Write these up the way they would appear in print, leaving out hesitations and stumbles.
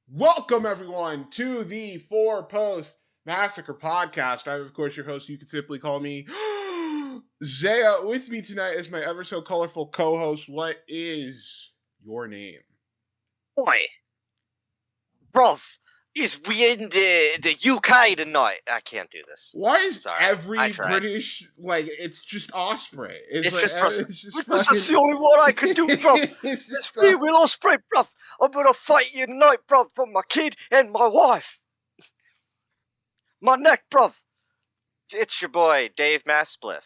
Welcome, everyone, to the Four Post Massacre Podcast. I'm, of course, your host. You can simply call me Zaya. With me tonight is my ever so colorful co-host. What is your name? Boy, bruv, we in the UK tonight. I can't do this. Why is Sorry, every British, it's just Osprey? It's like, just that's the only one I can do, bruv. It's me, Will Osprey, bruv. I'm gonna fight you tonight, bruv, for my kid and my wife. My neck, bruv. It's your boy, Dave Maspliff.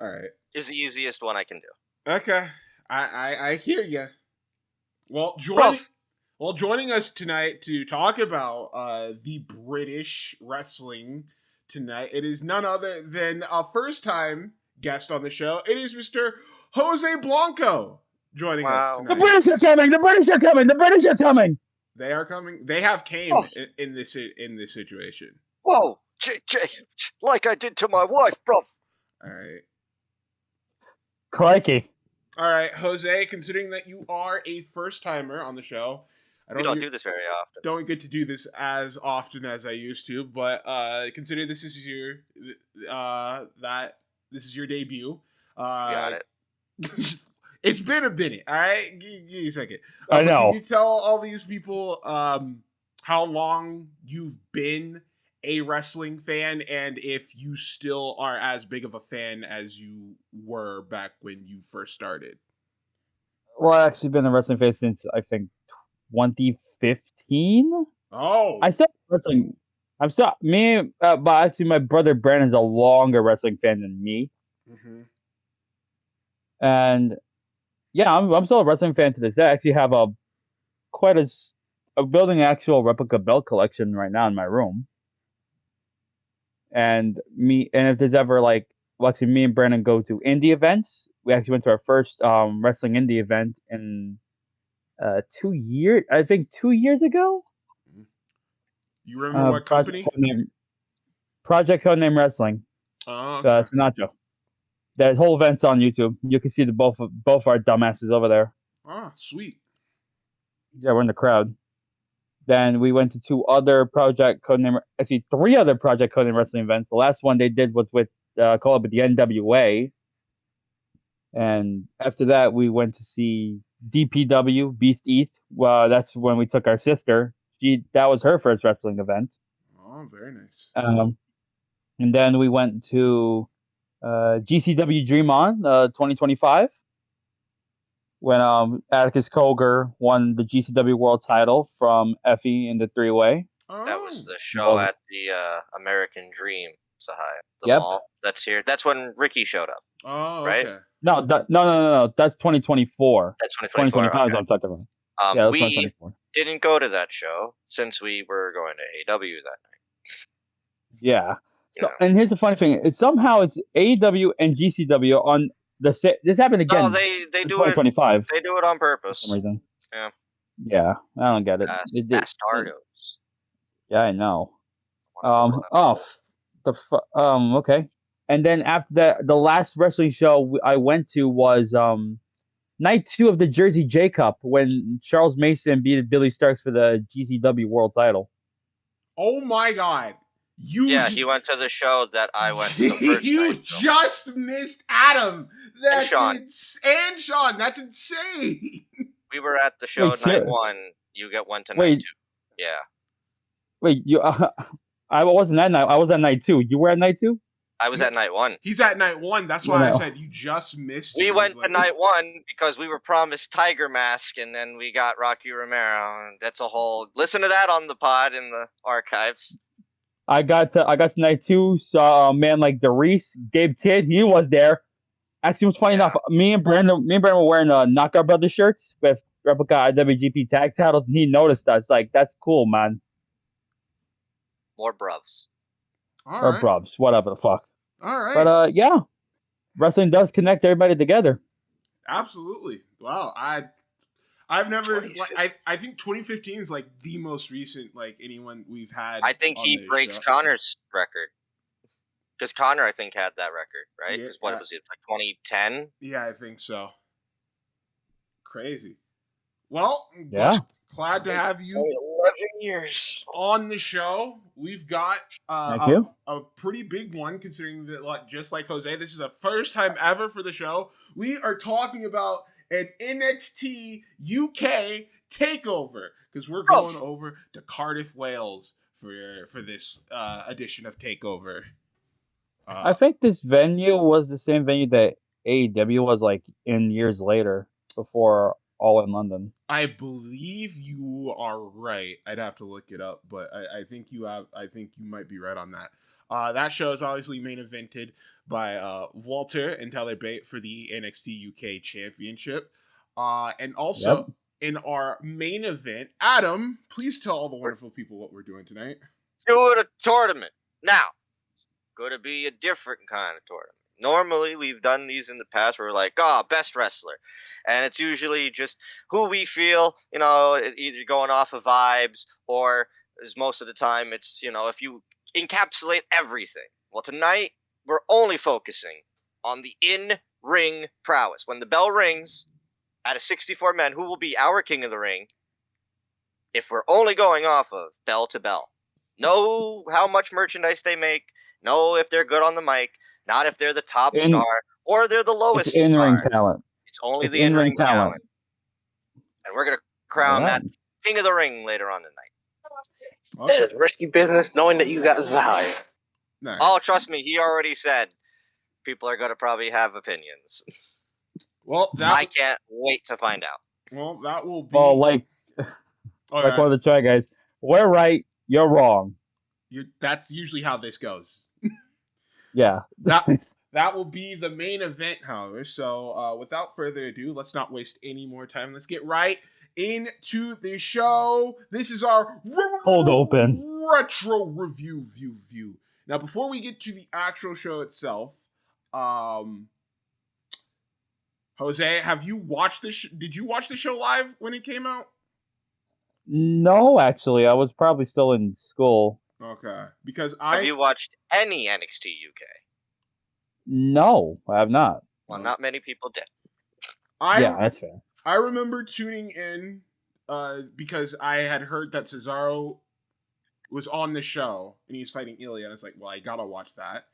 All right. It's the easiest one I can do. Okay. I hear you. Well, joining us tonight to talk about the British wrestling tonight, it is none other than a first-time guest on the show. It is Mr. Jose Blanco joining us tonight. The British are coming! The British are coming! The British are coming! They are coming. They have came in this situation. Whoa, like I did to my wife, bruv. All right. Crikey. All right, Jose, considering that you are a first-timer on the show, We don't do this very often. Don't get to do this as often as I used to, but consider this is your debut. Got it. It's been a minute, all right? Give me a second. I know. Can you tell all these people how long you've been a wrestling fan, and if you still are as big of a fan as you were back when you first started? Well, I've actually been a wrestling fan since, I think, 2015. Oh. I started wrestling. But actually, my brother Brandon's a longer wrestling fan than me. Mm-hmm. And yeah, I'm still a wrestling fan to this day. I actually have a building an actual replica belt collection right now in my room. And if there's ever me and Brandon go to indie events. We actually went to our first wrestling indie event in 2 years. I think 2 years ago. You remember what company? Project Codename Wrestling. Oh, okay. Sinatra. That whole event's on YouTube. You can see both our dumbasses over there. Oh, sweet. Yeah, we're in the crowd. Then we went to three other Project Codename Wrestling events. The last one they did was with call up with the NWA. And after that, we went to see DPW, Beast East. Well, that's when we took our sister. That was her first wrestling event. Oh, very nice. And then we went to GCW Dream On 2025 when Atticus Cogar won the GCW World Title from Effie in the three-way. Oh. That was the show at the American Dream, Sahai. The mall that's here. That's when Ricky showed up. Oh, right? Okay. No. That's 2024. That's 2024. 2025 is what I'm talking about. Yeah, that's 2024. Didn't go to that show since we were going to AEW that night. Yeah. So, and here's the funny thing: it's AEW and GCW on the this happened again. No, they do 2025. They do it on purpose for some reason. Yeah. Yeah, I don't get it. Bastardos. Yeah, I know. Okay. And then after that, the last wrestling show I went to was night 2 of the Jersey J Cup when Charles Mason beat Billy Starks for the GCW World Title. Oh my God. He went to the show that I went to the first You just missed Adam. And Sean. That's insane. We were at the show night 1. You went to night 2. Yeah. Wait, I wasn't at night. I was at night 2. You were at night 2? I was at night 1. He's at night 1. That's why I said you just missed. We went to night 1 because we were promised Tiger Mask, and then we got Rocky Romero. And that's a whole. Listen to that on the pod in the archives. I got to night 2. Saw a man like DeReese, Gabe Kidd. He was there. Actually, it was funny enough. Me and Brandon were wearing Knockout Brothers shirts with replica IWGP tag titles, and he noticed us. Like, that's cool, man. More bruvs. Or bruvs, whatever the fuck. All right. But yeah, wrestling does connect everybody together. Absolutely. Wow. I've never. I think 2015 is like the most recent anyone we've had. I think he breaks Connor's record. Because Connor, I think, had that record, right? Because what was it, like 2010? Yeah, I think so. Crazy. Well, Yeah. glad to have you 11 years. on the show. We've got Thank you. a pretty big one, considering that, just like Jose, this is the first time ever for the show. We are talking about an NXT UK takeover because we're going over to Cardiff, Wales for this edition of Takeover. I think this venue was the same venue that AEW was like in years later, before All in London. I believe you are right. I'd have to look it up, but I think you have. I think you might be right on that. That show is obviously main evented by Walter and Tyler Bate for the NXT UK Championship, and also in our main event, Adam, please tell all the wonderful people what we're doing tonight. Doing a tournament now. Going to be a different kind of tournament. Normally, we've done these in the past where we're like, best wrestler. And it's usually just who we feel, either going off of vibes or as most of the time it's, if you encapsulate everything. Well, tonight, we're only focusing on the in-ring prowess. When the bell rings, out of 64 men, who will be our king of the ring if we're only going off of bell to bell? Know how much merchandise they make. Know if they're good on the mic. Not if they're the top star or they're the lowest it's in-ring star. talent. It's only the in-ring talent. And we're going to crown that king of the ring later on tonight. Okay. It's risky business knowing that you got Zai. Nice. Oh, trust me, he already said people are going to probably have opinions. Well, I can't wait to find out. Well, that will be... Well, like one of the try guys, we're right, you're wrong. That's usually how this goes. Yeah. That will be the main event, however. So without further ado, let's not waste any more time. Let's get right into the show. This is our Hold open retro review view. Now, before we get to the actual show itself, Jose, have you watched this? Did you watch the show live when it came out? No, actually, I was probably still in school. Okay, because Have you watched any NXT UK? No, I have not. Well, not many people did. Yeah, that's fair. I remember tuning in because I had heard that Cesaro was on the show and he was fighting Ilya, and it's like, well, I gotta watch that.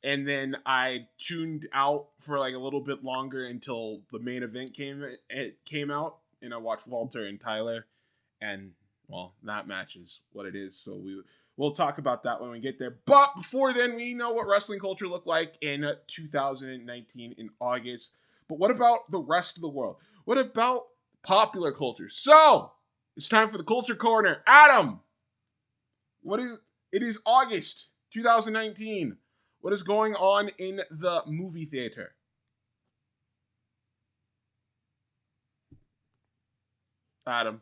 And then I tuned out for like a little bit longer until the main event came out, and I watched Walter and Tyler, and well, that match is what it is. So we'll talk about that when we get there. But before then, we know what wrestling culture looked like in 2019 in August. But what about the rest of the world? What about popular culture? So it's time for the Culture Corner. Adam, it is August 2019. What is going on in the movie theater? Adam.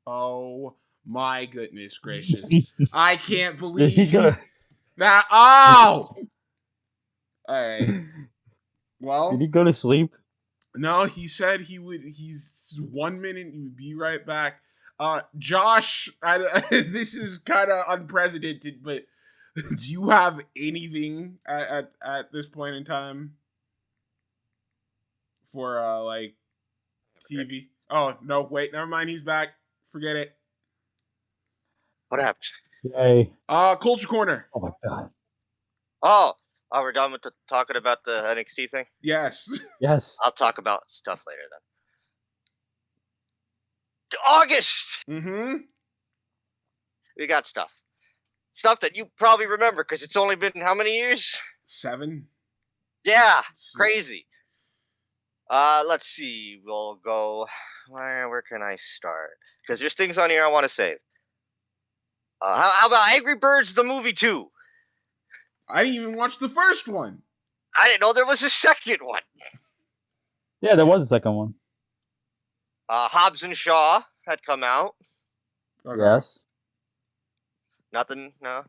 Oh my goodness gracious. I can't believe that. Oh! Alright. Well. Did he go to sleep? No, he said he's 1 minute, he would be right back. Josh, this is kind of unprecedented, but do you have anything at this point in time for like TV? Oh no, wait, never mind. He's back. Forget it. What happened? Yay! Culture Corner. Oh my god. Oh, we're done with talking about the NXT thing. Yes. Yes. I'll talk about stuff later then. August. Mm-hmm. We got stuff. Stuff that you probably remember because it's only been how many years? 7. Yeah, crazy. Let's see. We'll go. Where can I start? Because there's things on here I want to save. How about Angry Birds the movie 2? I didn't even watch the first one. I didn't know there was a second one. Yeah, there was a second one. Hobbs and Shaw had come out. Okay. Yes. Nothing. No.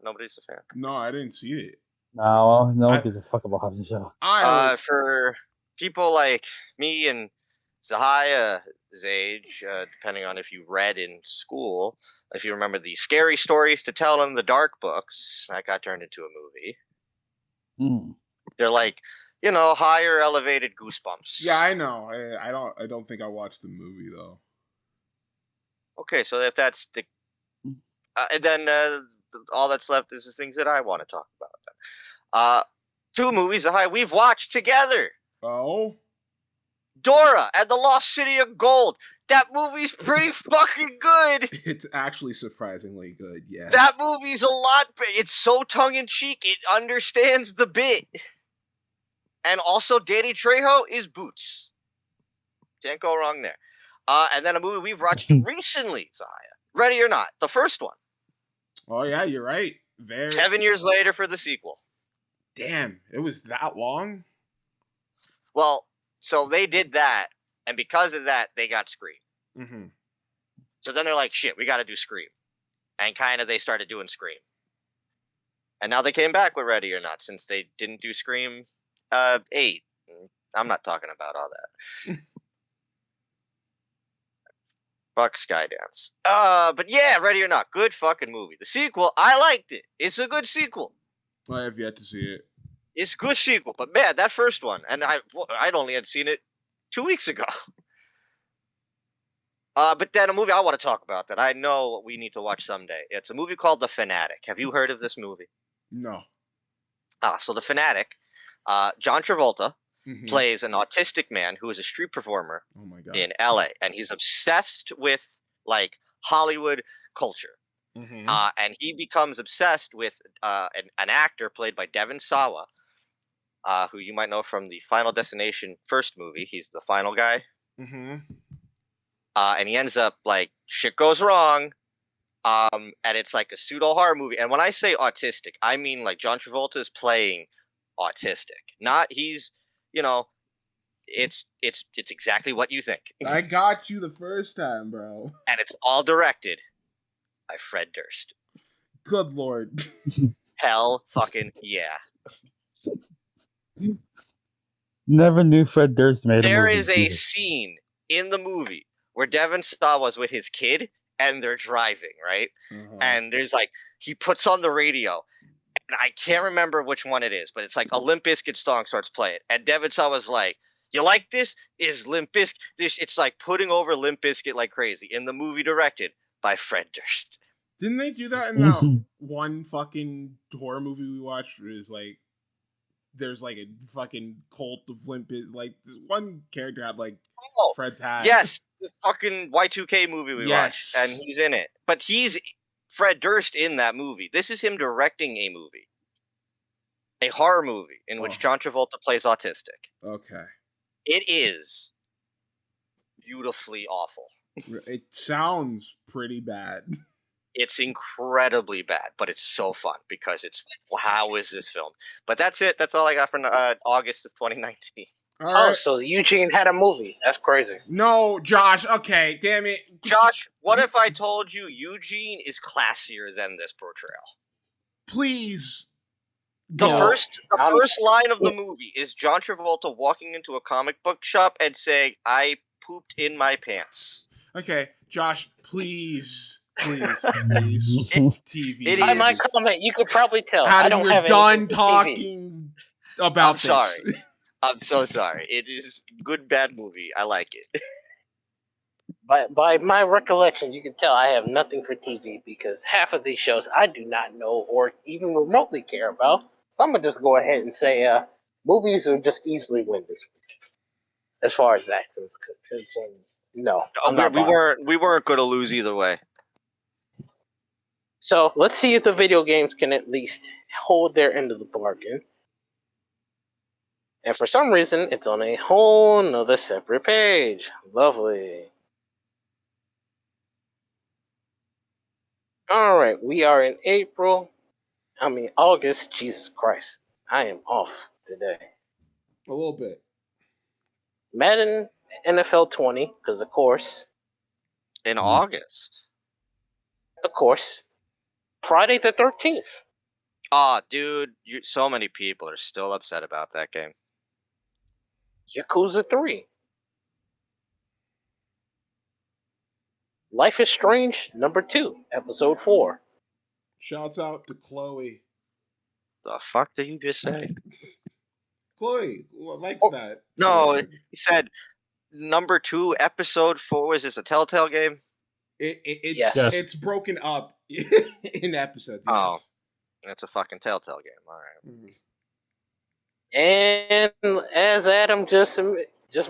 Nobody's a fan. No, I didn't see it. No one gives a fuck about Hobbs and Shaw. For people like me and Zahia's age, depending on if you read in school, if you remember the scary stories to tell in the dark books, that got turned into a movie. Mm. They're like, higher elevated goosebumps. Yeah, I know. I don't think I watched the movie though. Okay, so if that's the, then all that's left is the things that I want to talk about. Then, 2 movies that we've watched together. Oh. Dora and the Lost City of Gold. That movie's pretty fucking good. It's actually surprisingly good, yeah. That movie's a lot. It's so tongue-in-cheek. It understands the bit. And also, Danny Trejo is Boots. Can't go wrong there. And then a movie we've watched recently, Zaya. Ready or Not, the first one. Oh, yeah, you're right. 7 years later for the sequel. Damn, it was that long? Well, so they did that, and because of that, they got Scream. Mm-hmm. So then they're like, shit, we got to do Scream. And kind of they started doing Scream. And now they came back with Ready or Not, since they didn't do Scream 8. I'm not talking about all that. Fuck Skydance. But yeah, Ready or Not, good fucking movie. The sequel, I liked it. It's a good sequel. I have yet to see it. It's a good sequel, but man, that first one, and I'd only had seen it 2 weeks ago. But then a movie I want to talk about that I know we need to watch someday. It's a movie called The Fanatic. Have you heard of this movie? No. So The Fanatic, John Travolta plays an autistic man who is a street performer in LA, and he's obsessed with like Hollywood culture. And he becomes obsessed with an actor played by Devon Sawa, who you might know from the Final Destination first movie. He's the final guy. And he ends up like shit goes wrong. And it's like a pseudo horror movie. And when I say autistic, I mean like John Travolta is playing autistic. Not he's, it's exactly what you think. I got you the first time, bro. And it's all directed by Fred Durst. Good Lord. Hell fucking yeah. Never knew Fred Durst made a movie. There is a scene in the movie where Devon Sawa was with his kid and they're driving, right? And there's like, he puts on the radio and I can't remember which one it is, but it's like a Limp Bizkit song starts playing. And Devon Sawa's like, you like this? Is Limp Bizkit? It's like putting over Limp Bizkit like crazy in the movie directed by Fred Durst. Didn't they do that in that one fucking horror movie we watched? Where it's like, there's like a fucking cult of Limp Bizkit. Like, this one character had like Fred's hat. Yes, the fucking Y2K movie we watched, and he's in it. But he's Fred Durst in that movie. This is him directing a movie. A horror movie in which John Travolta plays autistic. Okay. It is beautifully awful. It sounds pretty bad. It's incredibly bad, but it's so fun because it's, how is this filmed? But that's it. That's all I got from August of 2019. So Eugene had a movie. That's crazy. No, Josh. Okay, damn it. Josh, what if I told you Eugene is classier than this portrayal? Please. The first line of the movie is John Travolta walking into a comic book shop and saying, "I pooped in my pants." Okay, Josh, please. TV. By my comment, you could probably tell. I don't have done talking about this. Sorry. I'm so sorry. It is a good, bad movie. I like it. By my recollection, you can tell I have nothing for TV because half of these shows I do not know or even remotely care about. So I'm going to just go ahead and say movies will just easily win this week. As far as that's concerned, no. We weren't going to lose either way. So let's see if the video games can at least hold their end of the bargain. And for some reason, it's on a whole nother separate page. Lovely. Alright, we are in August. Jesus Christ. I am off today. A little bit. Madden NFL 20, because of course. In August? Of course. Friday the 13th. Aw, dude, so many people are still upset about that game. Yakuza 3. Life is Strange, number 2, episode 4. Shouts out to Chloe. The fuck did you just say? Chloe likes that. No, he said number 2, episode 4. Is this a Telltale game? It's broken up in episodes. Yes. Oh, it's a fucking Telltale game. All right. And as Adam just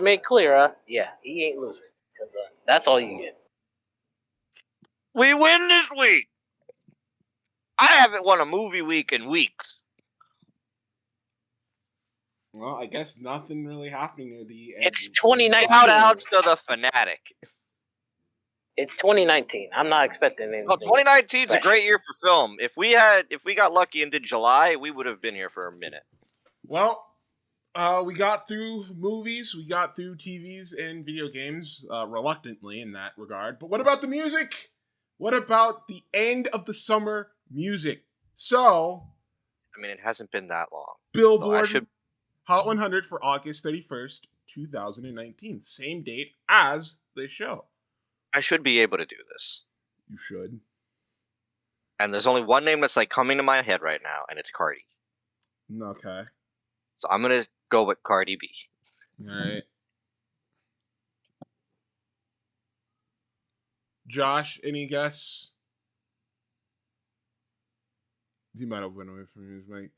made clear, yeah, he ain't losing. Because that's all you get. We win this week. I haven't won a movie week in weeks. Well, I guess nothing really happening near the end. It's 2019. Shout outs to the fanatic. It's 2019. I'm not expecting anything. Well, 2019 is a great year for film. If we got lucky and did July, we would have been here for a minute. Well, we got through movies, we got through TVs and video games, reluctantly in that regard. But what about the music? What about the end of the summer music? So, I mean, it hasn't been that long. Billboard Hot 100 for August 31st, 2019. Same date as this show. I should be able to do this. You should. And there's only one name that's like coming to my head right now, and it's Cardi. Okay. So I'm gonna go with Cardi B. All right. Josh, any guess? He might have went away from his mic.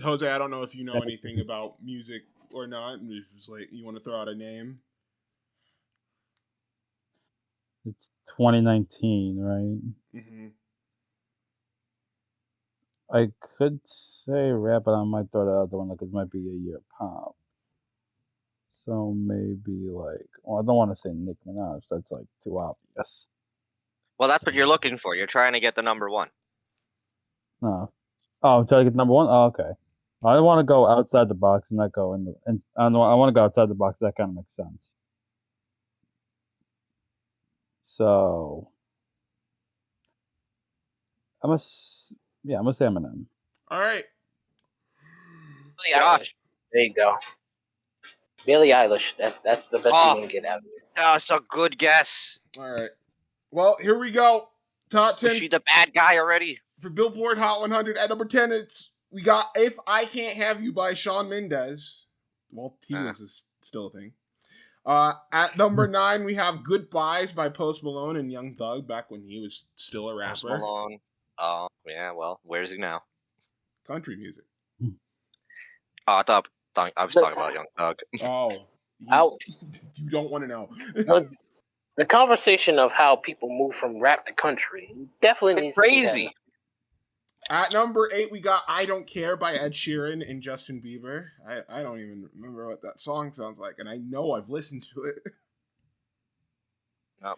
Jose, I don't know if you know anything about music or not. It's like you want to throw out a name. It's 2019, right? Mm-hmm. I could say rap, but I might throw the other one because it might be a year pop. So maybe like, well, I don't want to say Nicki Minaj. That's like too obvious. Well, that's what you're looking for. You're trying to get the number one. No. Oh, I'm trying to get number one? Oh, okay. I don't want to go outside the box and not go in the. And I want to go outside the box. That kind of makes sense. So I'm gonna say Eminem. All right. Josh. There you go. Billie Eilish. That's the best you can get out of it. That's a good guess. All right. Well, here we go. Top 10. Is she the bad guy already? For Billboard Hot 100 at number 10, we got If I Can't Have You by Shawn Mendes. Well, T-Was is still a thing. At number 9, we have Goodbyes by Post Malone and Young Thug back when he was still a rapper. Post Malone. Oh, yeah, well, where's he now? Country music. Oh, I thought I was talking about Young Thug. Oh. You don't want to know. The conversation of how people move from rap to country definitely needs crazy. To be At number 8, we got I Don't Care by Ed Sheeran and Justin Bieber. I don't even remember what that song sounds like, and I know I've listened to it. No.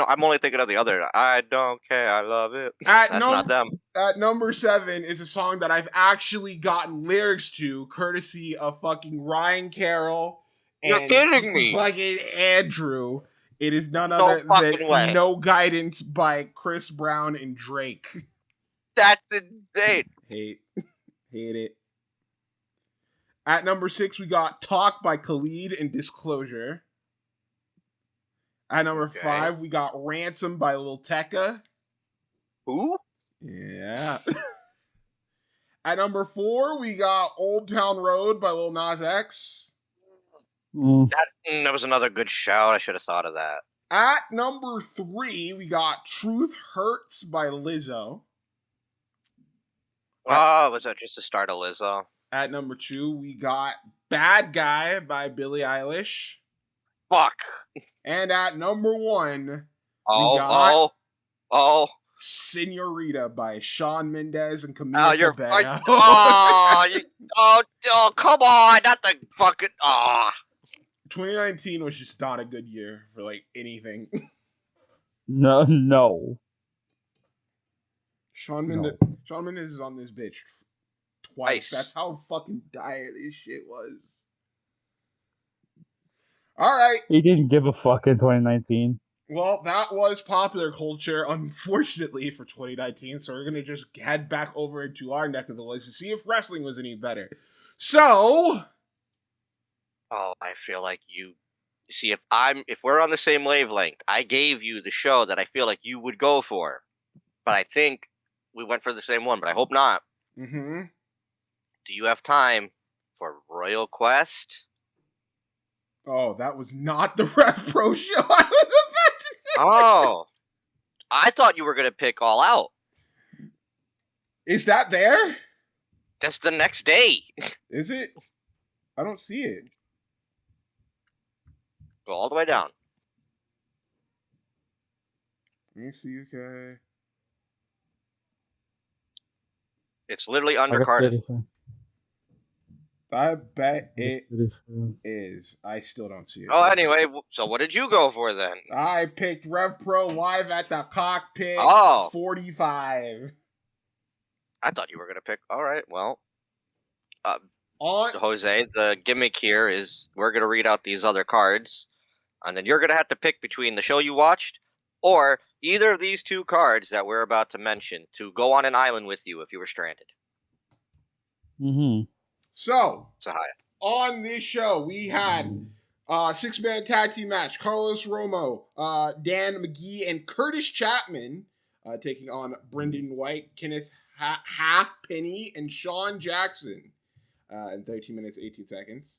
I'm only thinking of the other. I don't care. I love it. That's not them. At number 7 is a song that I've actually gotten lyrics to, courtesy of fucking Ryan Carroll and You're kidding me. fucking Andrew. It is none other than No Guidance by Chris Brown and Drake. That's insane. Hate it. At number 6, we got Talk by Khalid and Disclosure. At number 5, we got Ransom by Lil Tecca. Who? Yeah. At number 4, we got Old Town Road by Lil Nas X. That was another good shout. I should have thought of that. At number 3, we got Truth Hurts by Lizzo. Oh, was that just the start of Lizzo? At number 2, we got Bad Guy by Billie Eilish. Fuck. And at number 1, we got Senorita by Shawn Mendes and Camila Cabello. Come on, not the fucking 2019 was just not a good year for like anything. No. Shawn Mendes is on this bitch twice. That's how fucking dire this shit was. All right. He didn't give a fuck in 2019. Well, that was popular culture, unfortunately, for 2019. So we're going to just head back over into our neck of the woods to see if wrestling was any better. So... Oh, I feel like you see, if we're on the same wavelength, I gave you the show that I feel like you would go for. But I think we went for the same one, but I hope not. Mm-hmm. Do you have time for Royal Quest. Oh, that was not the Rev Pro show I was about to. Oh, I thought you were going to pick All Out. Is that there? That's the next day. Is it? I don't see it. Go all the way down. NXT UK. It's literally under Cardiff. I bet it is. I still don't see it. Oh, anyway, so what did you go for then? I picked Rev Pro Live at the Cockpit 45. I thought you were going to pick. All right, well. Jose, the gimmick here is we're going to read out these other cards, and then you're going to have to pick between the show you watched or either of these two cards that we're about to mention to go on an island with you if you were stranded. Mm-hmm. So, on this show, we had a 6-man tag team match. Carlos Romo, Dan McGee, and Curtis Chapman taking on Brendan White, Kenneth Halfpenny, and Sean Jackson in 13 minutes, 18 seconds.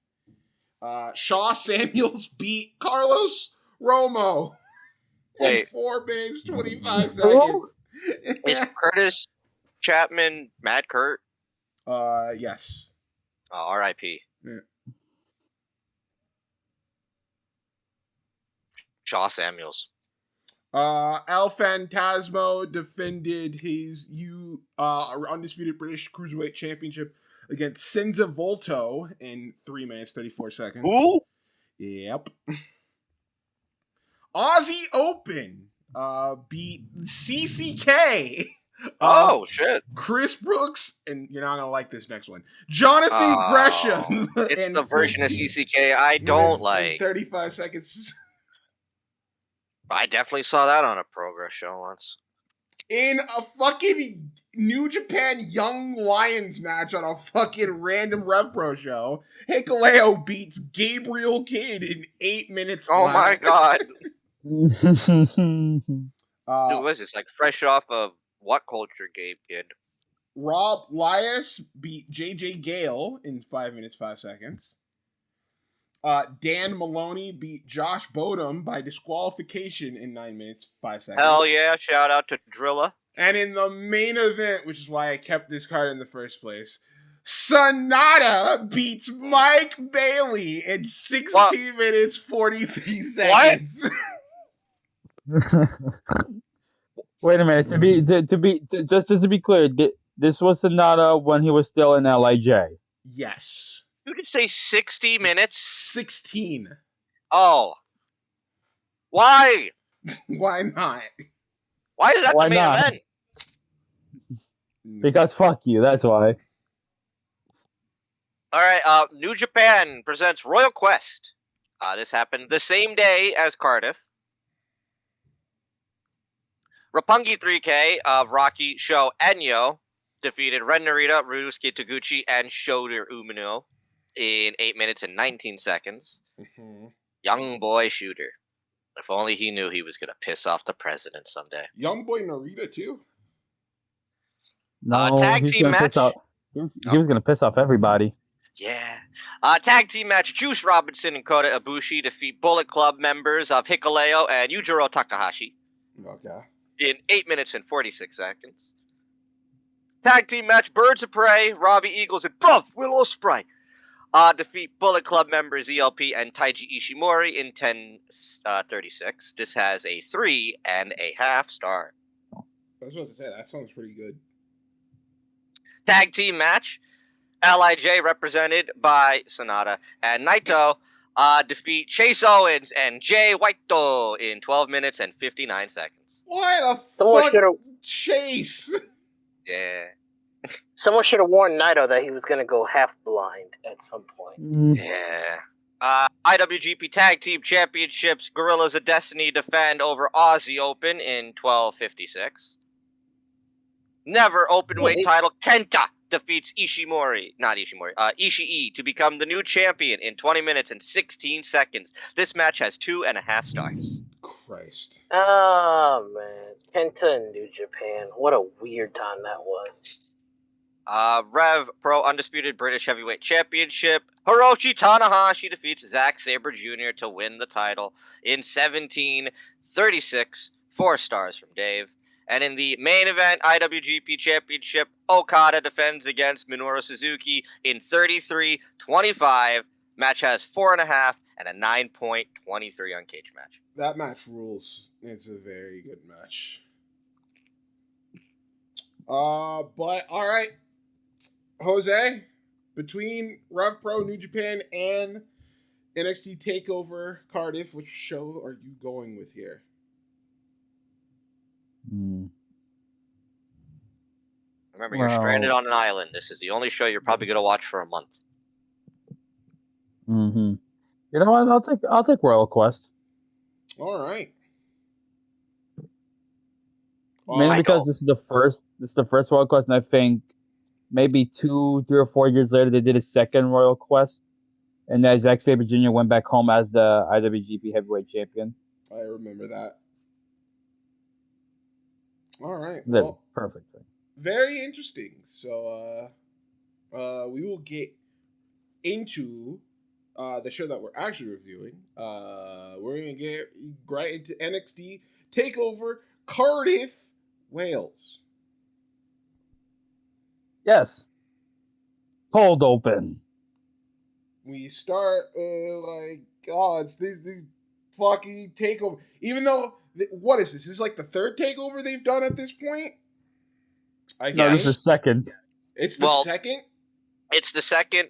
Shaw Samuels beat Carlos Romo in 4 minutes, 25 seconds. Is Curtis Chapman Mad Kurt? Yes. R.I.P. Yeah. Shaw Samuels. El Phantasmo defended his undisputed British Cruiserweight Championship against Senza Volto in 3 minutes, 34 seconds. Who? Yep. Aussie Open beat CCK. Shit. Chris Brooks, and you're not going to like this next one. Jonathan Gresham. It's the version of CCK I don't like. 35 seconds. I definitely saw that on a Progress show once. In a fucking New Japan Young Lions match on a fucking random Rev Pro show, Hikuleo beats Gabriel Kidd in 8 minutes flat. Oh my god. Dude, what is this? Like fresh off of what culture, Gabe Kidd? Rob Lias beat JJ Gale in 5 minutes, 5 seconds. Dan Maloney beat Josh Bodum by disqualification in 9 minutes, 5 seconds. Hell yeah, shout out to Drilla. And in the main event, which is why I kept this card in the first place, Sonata beats Mike Bailey in 16 minutes, 43 seconds. Wait a minute. Just to be clear, this was Sonata when he was still in LIJ. Yes. You could say 60 minutes? 16. Oh. Why? Why not? Why is that the main event? Because fuck you, that's why. Alright, New Japan presents Royal Quest. This happened the same day as Cardiff. Roppongi 3K of Rocky, Sho, Enyo defeated Ren Narita, Ryusuke Taguchi, and Shota Umino in 8 minutes and 19 seconds. Mm-hmm. Young boy Shooter. If only he knew he was going to piss off the president someday. Young boy Narita, too? No, tag team match. He was going to piss off everybody. Yeah. Tag team match. Juice Robinson and Kota Ibushi defeat Bullet Club members of Hikuleo and Yujiro Takahashi. Okay. In 8 minutes and 46 seconds. Tag team match. Birds of Prey, Robbie Eagles, and Will Ospreay defeat Bullet Club members ELP and Taiji Ishimori in 10:36. This has a 3.5 star. I was about to say, that sounds pretty good. Tag team match. LIJ represented by Sonata and Naito defeat Chase Owens and Jay White in 12 minutes and 59 seconds. What the fuck? Chase! Yeah. Someone should have warned Naito that he was going to go half blind at some point. Yeah. IWGP Tag Team Championships, Gorillas of Destiny defend over Aussie Open in 12:56. Never openweight title, Kenta defeats Ishii to become the new champion in 20 minutes and 16 seconds. This match has 2.5 stars. Christ. Oh, man. Kenta in New Japan. What a weird time that was. Rev Pro Undisputed British Heavyweight Championship. Hiroshi Tanahashi defeats Zack Sabre Jr. to win the title in 17:36. 4 stars from Dave. And in the main event, IWGP Championship, Okada defends against Minoru Suzuki in 33:25. Match has 4.5 and a 9.23 on Cage Match. That match rules. It's a very good match. But all right, Jose, between Rev Pro New Japan and NXT Takeover Cardiff, which show are you going with here? Remember, you're stranded on an island. This is the only show you're probably going to watch for a month. Mm-hmm. You know what? I'll take Royal Quest. All right. Mainly because this is the first Royal Quest, and I think maybe 2, 3, or 4 years later they did a second Royal Quest, and then Zack Sabre Jr. went back home as the IWGP Heavyweight Champion. I remember that. All right. Well, perfect. Very interesting. So, we will get into the show that we're actually reviewing. We're gonna get right into NXT Takeover Cardiff Wales. Yes. Cold open. We start it's the fucking takeover. Even though what is this? This is like the third takeover they've done at this point. No, this is the second. It's the second? It's the second,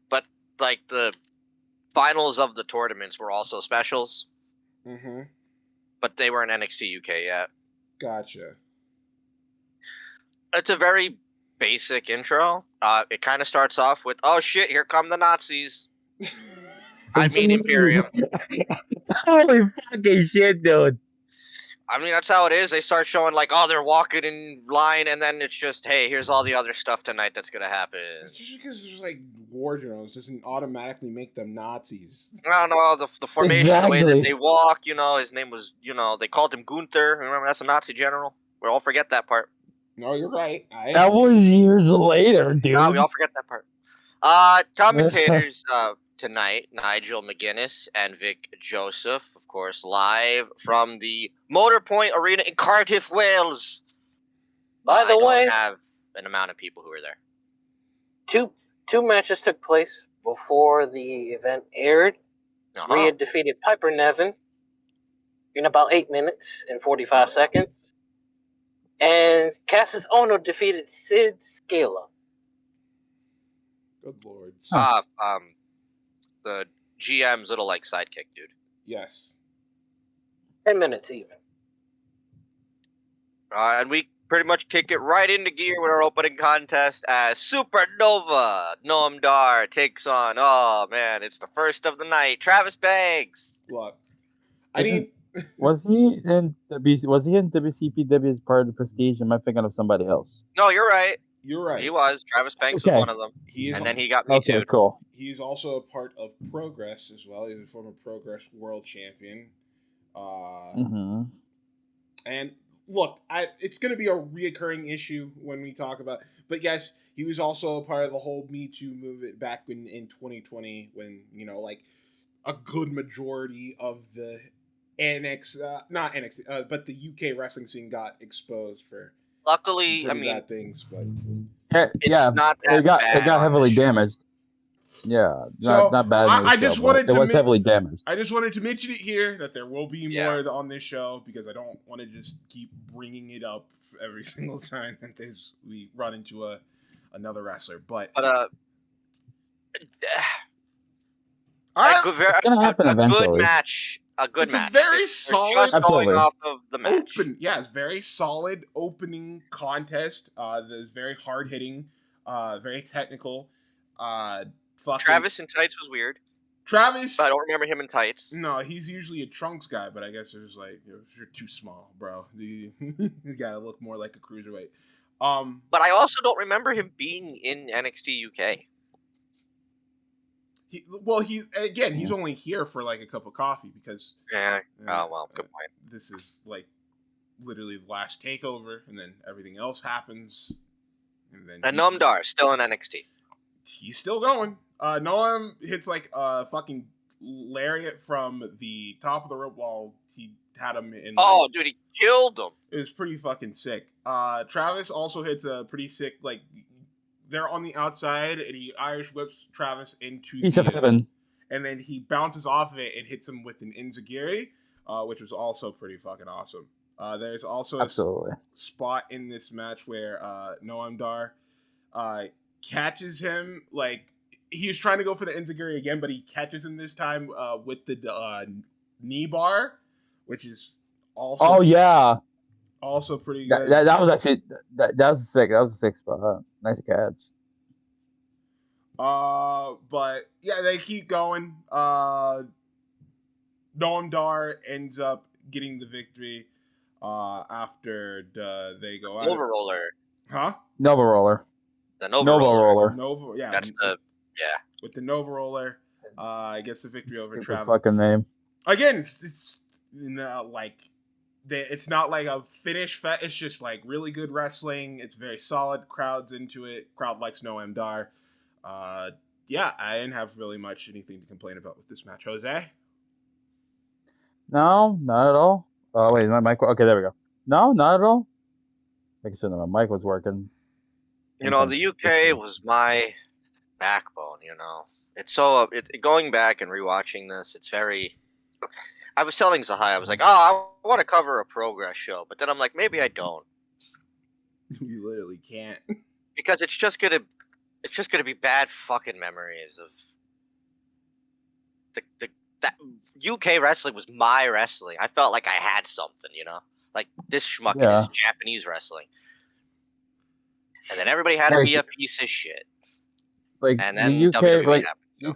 but like the finals of the tournaments were also specials. Mm-hmm. But they weren't NXT UK yet. Gotcha. It's a very basic intro. It kind of starts off with, oh shit, here come the Nazis. I mean Imperium. Holy fucking shit, dude. I mean, that's how it is. They start showing like, oh, they're walking in line, and then it's just, hey, here's all the other stuff tonight that's gonna happen. Just because there's like war journals doesn't automatically make them Nazis. I don't know, the formation, the way that they walk, his name was, they called him Gunther. Remember, that's a Nazi general. We all forget that part. No, you're right. That was years later, dude. No, we all forget that part. Commentators tonight, Nigel McGuinness and Vic Joseph, of course, live from the Motorpoint Arena in Cardiff, Wales. By the way, I don't have an amount of people who are there. Two matches took place before the event aired. Rhea defeated Piper Niven in about 8 minutes and 45 seconds. And Cassius Ohno defeated Sid Scala. Good lord. The GM's little sidekick dude. Yes. 10 minutes even. And we pretty much kick it right into gear with our opening contest as Supernova Noam Dar takes on, oh man, it's the first of the night, Travis Banks. Look, was he in WCPW as part of the Prestige? Am I thinking of somebody else? No, you're right. You're right. He was. Travis Banks was one of them. Then he got me too. Okay, cool. He's also a part of Progress as well. He's a former Progress World Champion. And look, it's going to be a reoccurring issue when we talk about. But yes, he was also a part of the whole Me Too movement back in 2020 when a good majority of the not NXT, but the UK wrestling scene got exposed for. Luckily, bad things, but it's not that it got heavily damaged. Yeah, not bad. It was heavily damaged. I just wanted to mention it here that there will be more on this show because I don't want to just keep bringing it up every single time that we run into another wrestler. But a good match. A good match. Very solid. Just going off of the match. It's very solid opening contest. That's very hard hitting, very technical. Travis in tights was weird. Travis, but I don't remember him in tights. No, he's usually a trunks guy, but I guess there's you're too small, bro. You gotta look more like a cruiserweight. But I also don't remember him being in NXT UK. He's only here for a cup of coffee because. Yeah. Oh well, good point. This is literally the last takeover, and then everything else happens. And Noam still in NXT. He's still going. Noam hits like a fucking lariat from the top of the rope while he had him in. Oh, dude, he killed him. It was pretty fucking sick. Travis also hits a pretty sick, like, they're on the outside, and he Irish whips Travis into heaven. And then he bounces off of it and hits him with an enziguri, which was also pretty fucking awesome. There's also a spot in this match where Noam Dar catches him, like, he was trying to go for the enziguri again, but he catches him this time with the knee bar, which is also... Oh, yeah. Also pretty good. That was actually... That was sick. That was a sick spot. Nice catch. But, yeah, they keep going. Noam Dar ends up getting the victory after they go out. Nova Roller. Huh? Nova Roller. The Nova Roller. Nova, yeah. That's the... Yeah. With the Nova Roller, gets the victory over Travis. Fucking name. Again, it's like it's not like a finish. It's just like really good wrestling. It's very solid. Crowd's into it. Crowd likes Noam Dar. Yeah, I didn't have really much anything to complain about with this match. Jose? No, not at all. Oh wait, my mic. Okay, there we go. No, not at all. Making sure that my mic was working. You know, the UK was my backbone, you know. It's so going back and rewatching this, it's very... I was telling Zahai, I was like, I want to cover a Progress show, but then I'm like, maybe I don't. You literally can't. Because it's just gonna be bad fucking memories of that UK wrestling was my wrestling. I felt like I had something, you know? Like this schmuck is Japanese wrestling. And then everybody had to be a piece of shit. Like, and then the UK, WWE like, happened.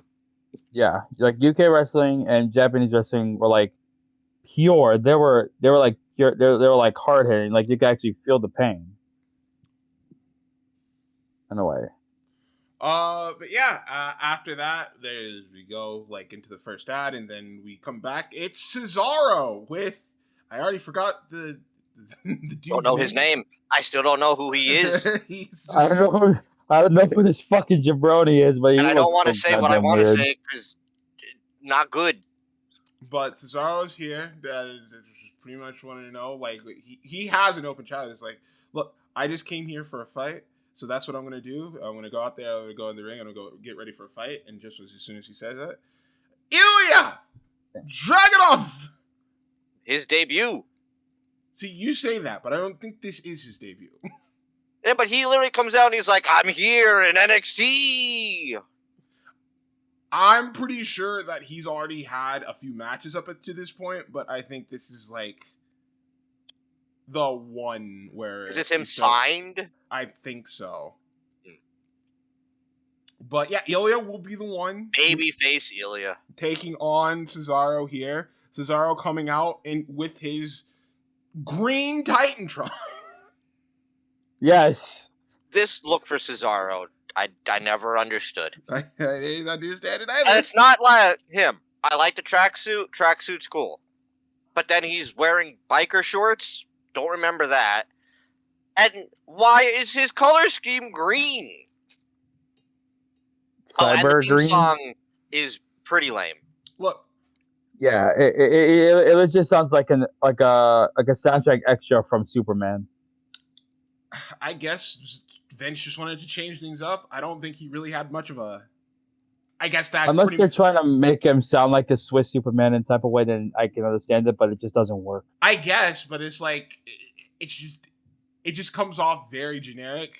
Yeah, like UK wrestling and Japanese wrestling were like pure. They were like hard hitting. Like you could actually feel the pain. In a way. But yeah, after that, we go like into the first ad, and then we come back. It's Cesaro with I already forgot the dude's don't know his name. I still don't know who he is. I don't know who this fucking jabroni is, but I don't want to say what I want to say because not good. But Cesaro's here. Pretty much wanted to know, like, he has an open challenge. It's like, look, I just came here for a fight, so that's what I'm gonna do. I'm gonna go out there. I'm gonna go in the ring. I'm gonna go get ready for a fight. And just as soon as he says that, Ilya Dragunov, his debut. See, you say that, but I don't think this is his debut. Yeah, but he literally comes out and he's like, I'm here in NXT. I'm pretty sure that he's already had a few matches up to this point, but I think this is like the one where... Is this him signed? I think so. But yeah, Ilya will be the one. Babyface Ilya. Taking on Cesaro here. Cesaro coming out with his green Titantron. Yes. This look for Cesaro, I never understood. I didn't understand it either. And it's not like him. I like the tracksuit. Tracksuit's cool. But then he's wearing biker shorts. Don't remember that. And why is his color scheme green? And the theme song is pretty lame. Look. Yeah, it just sounds like a soundtrack extra from Superman. I guess Vince just wanted to change things up. I don't think he really had much of a... I guess that... Unless they're trying to make him sound like the Swiss Superman in type of way, then I can understand it, but it just doesn't work. I guess, but it's like... It just comes off very generic.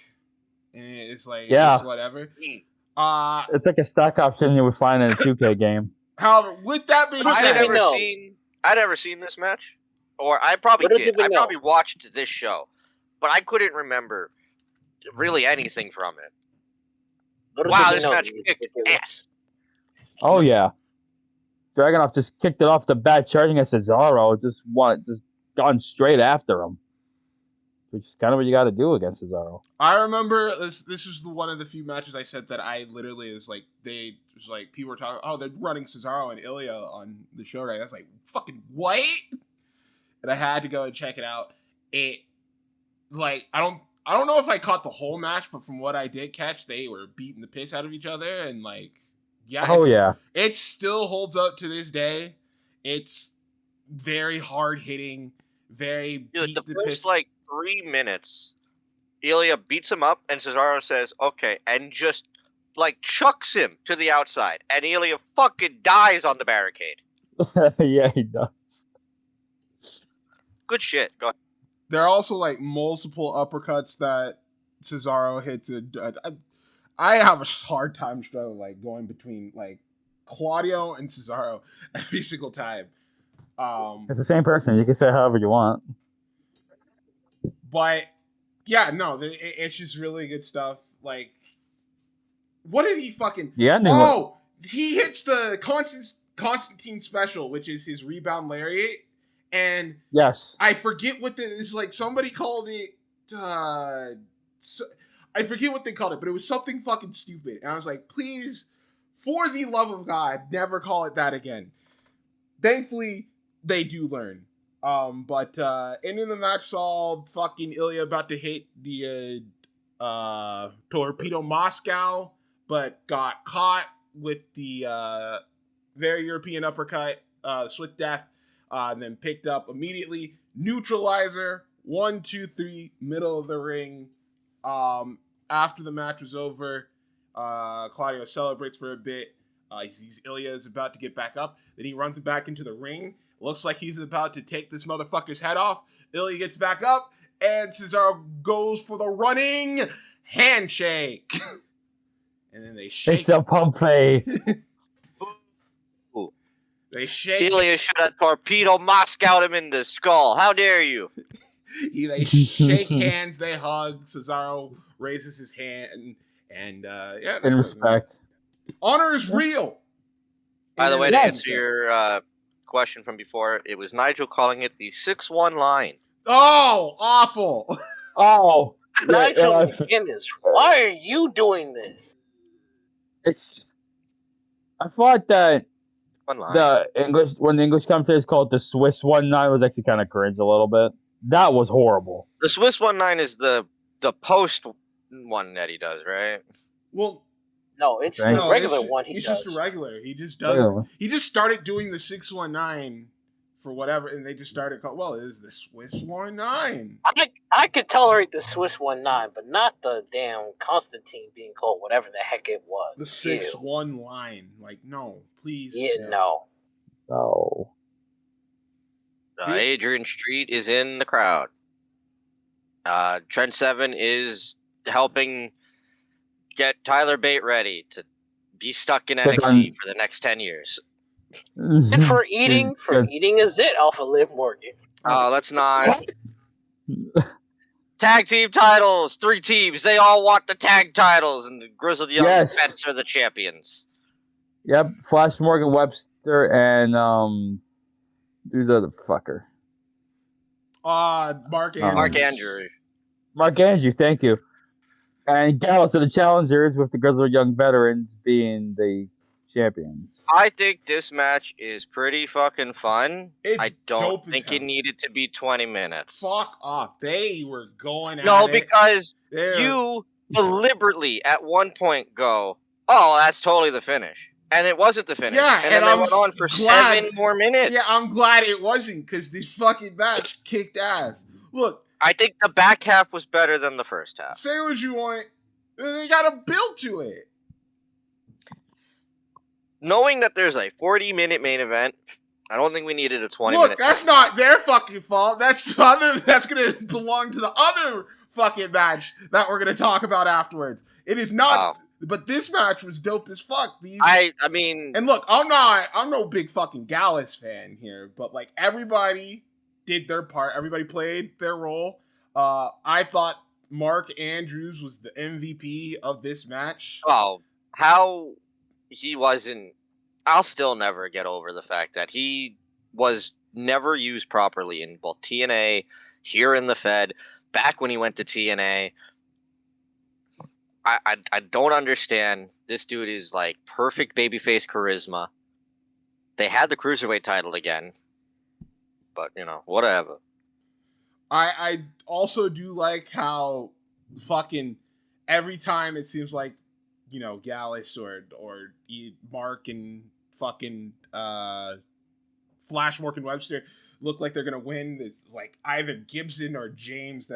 And it's like... Yeah. Just whatever. It's like a stock option you would find in a 2K game. However, with that being said... I'd never seen this match. Or I probably did. I probably watched this show. But I couldn't remember really anything from it. Wow, this match kicked ass. Oh, yeah. Dragunov just kicked it off the bat, charging at Cesaro. Just gone straight after him. Which is kind of what you got to do against Cesaro. I remember this was one of the few matches I said that I literally was like, people were talking, oh, they're running Cesaro and Ilya on the show, right? I was like, fucking what? And I had to go and check it out. Like, I don't I don't know if I caught the whole match, but from what I did catch, they were beating the piss out of each other, and like, it still holds up to this day. It's very hard hitting, very Dude, the first like 3 minutes, Ilya beats him up, and Cesaro says, "Okay," and just like chucks him to the outside, and Ilya fucking dies on the barricade. Yeah, he does. Good shit. Go ahead. There are also like multiple uppercuts that Cesaro hits. I have a hard time like going between like Claudio and Cesaro every single time. It's the same person. You can say however you want. But yeah, no, it's just really good stuff. Like, what did he fucking? Yeah. He hits the Constantine special, which is his rebound lariat, and yes, I forget what it's like. Somebody called it. I forget what they called it, but it was something fucking stupid, and I was like, please, for the love of God, never call it that again. Thankfully, they do learn. But ending the match saw fucking Ilya about to hit the Torpedo Moscow, but got caught with the very European uppercut, Swift Death, and then picked up immediately. Neutralizer, 1, 2, 3, middle of the ring. After the match was over, Claudio celebrates for a bit. He sees Ilya is about to get back up. Then he runs back into the ring. Looks like he's about to take this motherfucker's head off. Ilya gets back up, and Cesaro goes for the running handshake. And then they shake. It's a pump fake. They shake. Ilya should have Torpedo Moscowed him in the skull. How dare you? They shake hands. They hug. Cesaro raises his hand, and yeah. In respect. Honor is real. By the way, to answer your question from before, it was Nigel calling it the 6-1 line. Oh, awful. Oh. Nigel McGuinness, why are you doing this? I thought that One line. when the English commentators called it the Swiss 1-9 was actually kind of cringe a little bit. That was horrible. The Swiss 1-9 is the post one that he does, right? Well, no, it's the regular one he does. He's just a regular. He just does. Yeah. He just started doing the 619 for whatever, and they just started calling. Well, it is the Swiss 1-9. I could tolerate the Swiss 1-9, but not the damn Constantine being called whatever the heck it was. The 6-1 line, like no, please. Yeah, no. No. Adrian Street is in the crowd. Trent Seven is helping get Tyler Bate ready to be stuck in NXT for the next 10 years. And for eating a zit off of Liv Morgan. Oh, let's not. Tag team titles, 3 teams. They all want the tag titles, and the Grizzled Young Vets are the champions. Yep, Flash Morgan Webster and who's the other fucker? Mark Andrews. Mark Andrews. Mark Andrews, thank you. And Gallus are the challengers, with the Grizzled Young Veterans being the champions. I think this match is pretty fucking fun. I don't think it needed to be 20 minutes. Fuck off. They were going at it. No, because you deliberately at one point go, oh, that's totally the finish. And it wasn't the finish. Yeah, and then they went on for 7 more minutes. Yeah, I'm glad it wasn't, because this fucking match kicked ass. Look. I think the back half was better than the first half. Say what you want. They got to build to it. Knowing that there's a 40-minute main event, I don't think we needed a 20-minute. Look, that's not their fucking fault. That's going to belong to the other fucking match that we're going to talk about afterwards. It is not... But this match was dope as fuck. I mean... And look, I'm no big fucking Gallus fan here, but like everybody did their part. Everybody played their role. I thought Mark Andrews was the MVP of this match. Oh, how he wasn't... I'll still never get over the fact that he was never used properly in both TNA, here in the Fed, back when he went to TNA. I don't understand. This dude is like perfect babyface charisma. They had the Cruiserweight title again. But, whatever. I also do like how fucking every time it seems like, Gallus or Mark and fucking Flash Morgan Webster look like they're gonna win. It's like either Gibson or James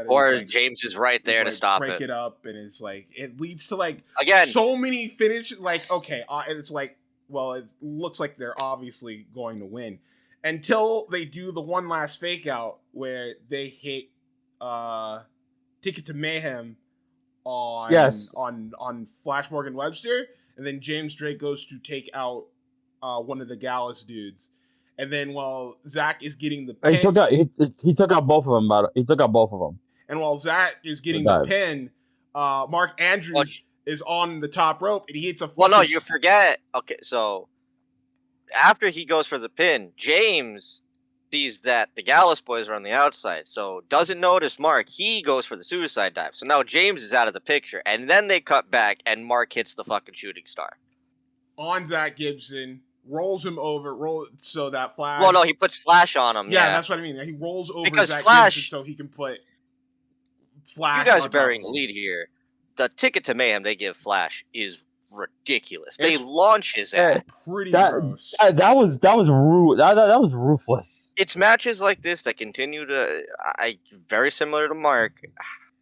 James is right there to stop break it up, and it's like it leads to again so many finishes. Okay, and it's like, well, it looks like they're obviously going to win until they do the one last fake out where they hit Ticket to Mayhem on Flash Morgan Webster, and then James Drake goes to take out one of the Gallus dudes. And then while Zach is getting the pin, he took out both of them. He took out both of them. And while Zach is getting the pin, Mark Andrews is on the top rope, and he hits a. Well, no, you forget. Okay, so after he goes for the pin, James sees that the Gallus boys are on the outside, so doesn't notice Mark. He goes for the suicide dive. So now James is out of the picture, and then they cut back, and Mark hits the fucking shooting star on Zach Gibson. Rolls him over, so that Flash. Well, no, he puts Flash on him. Yeah, that's what I mean. He rolls over because Zach Flash, Gibson so he can put Flash. You guys are burying the lead here. The Ticket to Mayhem they give Flash is ridiculous. They launch his ass. Pretty gross. That was ruthless. It's matches like this that continue to. Very similar to Mark.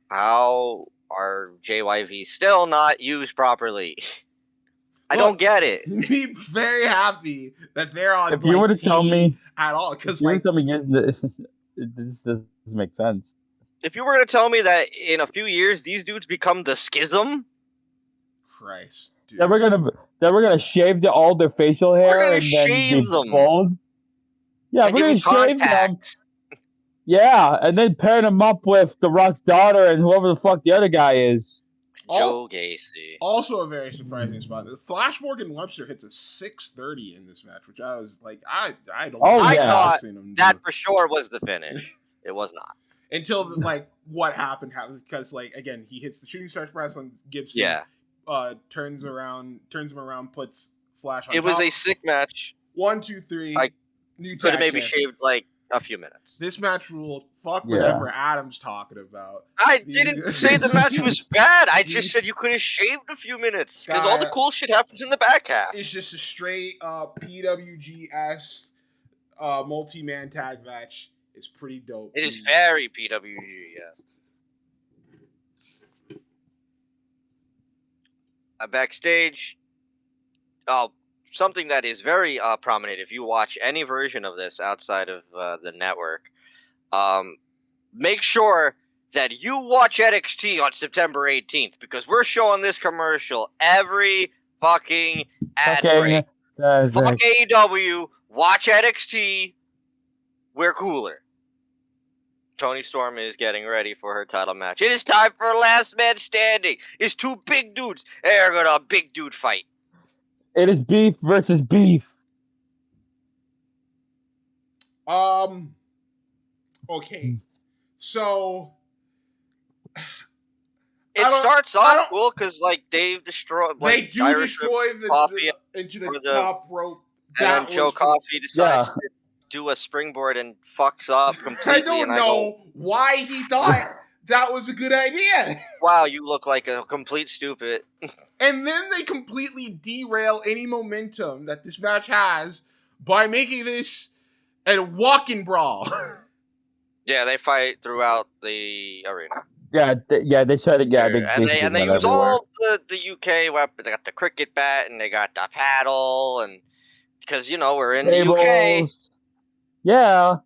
How are JYV still not used properly? I don't get it. Be very happy that they're on. If you were to tell me at all, because it doesn't make sense. If you were to tell me that in a few years these dudes become the Schism, Christ, dude. Then we're gonna shave all their facial hair. We're gonna and shave then them. Bald. Yeah, we're gonna shave them. Yeah, and then pair them up with The Rock's daughter and whoever the fuck the other guy is. Joe Gacy. Also a very surprising spot. Flash Morgan Webster hits a 630 in this match, which I was like, I don't. I thought that for sure was the finish. It was not until what happened because again he hits the shooting star press on Gibson. Yeah. Turns him around, puts Flash on. It was a sick match. 1, 2, 3. New could have maybe shaved a few minutes. This match ruled. Fuck whatever Adam's talking about. I didn't say the match was bad. I just said you could have shaved a few minutes because all the cool shit happens in the back half. It's just a straight PWGS multi-man tag match. It's pretty dope. It is very PWG, yes. Backstage, something that is very prominent if you watch any version of this outside of the network. Make sure that you watch NXT on September 18th because we're showing this commercial every fucking ad break. Fuck AEW, watch NXT, we're cooler. Toni Storm is getting ready for her title match. It is time for Last Man Standing. It's two big dudes. They're gonna big dude fight. It is beef versus beef. Okay. So it starts off cool because Dave destroyed. They do Irish destroy the into the top rope. And then Joe Coffey decides to do a springboard and fucks up completely. I don't know why he thought that was a good idea. Wow, you look like a complete stupid. And then they completely derail any momentum that this match has by making this a walk-in brawl. Yeah, they fight throughout the arena. They try to and they use all the UK weapons. They got the cricket bat and they got the paddle, and because we're in the UK. Yeah,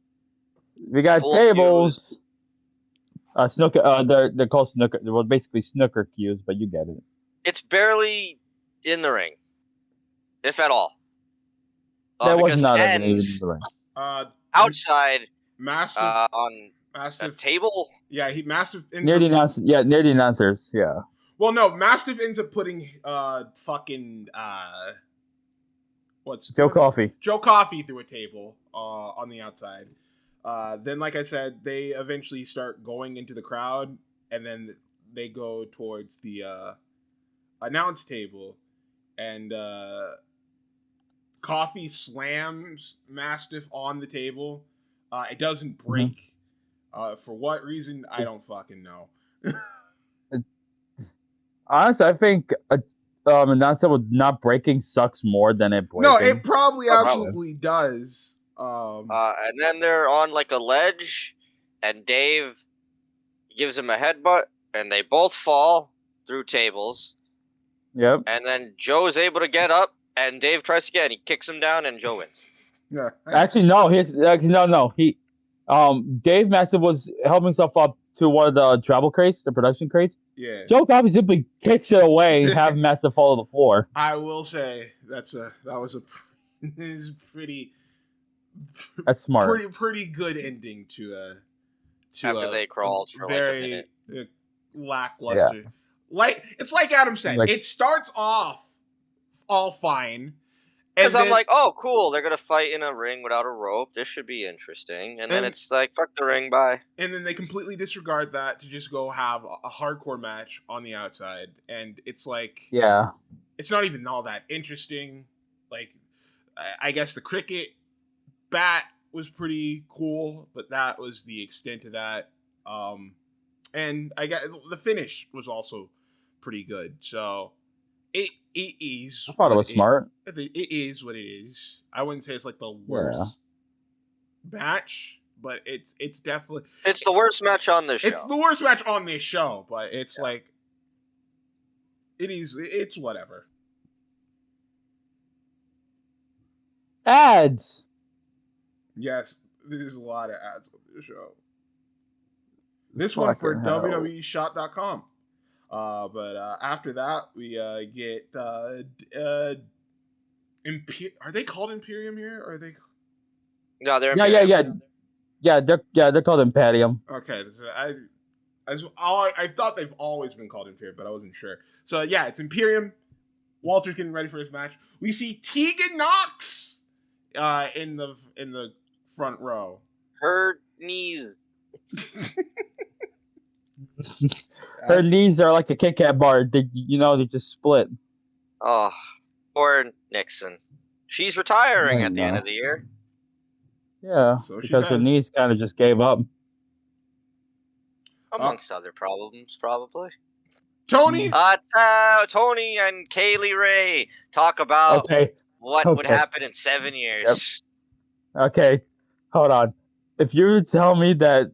we got tables. Snooker. They're called snooker. Well, basically snooker cues, but you get it. It's barely in the ring, if at all. That was not even in the ring. Outside. Mastiff on a table. Yeah, Mastiff near the announcers. Yeah, near the announcers. Yeah. Well, no, Mastiff ends up putting Joe Coffey through a table on the outside. Then, like I said, they eventually start going into the crowd, and then they go towards the announce table, and Coffey slams Mastiff on the table. It doesn't break. For what reason, I don't fucking know. Honestly, I think announcement with not breaking sucks more than it breaking. No, it probably Oh, probably. absolutely does. And then they're on like a ledge, and Dave gives him a headbutt, and they both fall through tables. Yep. And then Joe's able to get up, and Dave tries to get, and he kicks him down, and Joe wins. Yeah. Actually, no. No. He, Dave Massive was helping himself up to one of the travel crates, the production crates. Yeah. Joe Coffey simply kicks it away and have Massive fall to the floor. I will say that was a pretty. That's smart. Pretty good ending to After they crawled for very like a minute. Lackluster. Yeah. Like it's like Adam said, it starts off all fine. Because I'm like, oh, cool, they're going to fight in a ring without a rope. This should be interesting. And then it's like, fuck the ring, bye. And then they completely disregard that to just go have a hardcore match on the outside. And it's like... Yeah. It's not even all that interesting. Like, I guess the cricket bat was pretty cool, but that was the extent of that. And I got the finish was also pretty good. So... It is. I thought it was smart. It is what it is. I wouldn't say it's like the worst match, but it's definitely it's the worst match on this show. It's the worst match on this show, but it's like it's whatever. Ads. Yes, there's a lot of ads on this show. This one for WWEshop.com. But after that, we get are they called Imperium here? Or are they? No, they're Imperium. They're called Imperium. Okay, so I thought they've always been called Imperium, but I wasn't sure. So yeah, it's Imperium. Walter's getting ready for his match. We see Tegan Knox in the front row. Her knees. Her knees are like a Kit Kat bar. They just split. Oh, poor Nixon. She's retiring at the end of the year. Yeah, so because her knees kind of just gave up. Amongst other problems, probably. Tony? Tony and Kaylee Ray talk about what would happen in 7 years. Yep. Okay, hold on. If you tell me that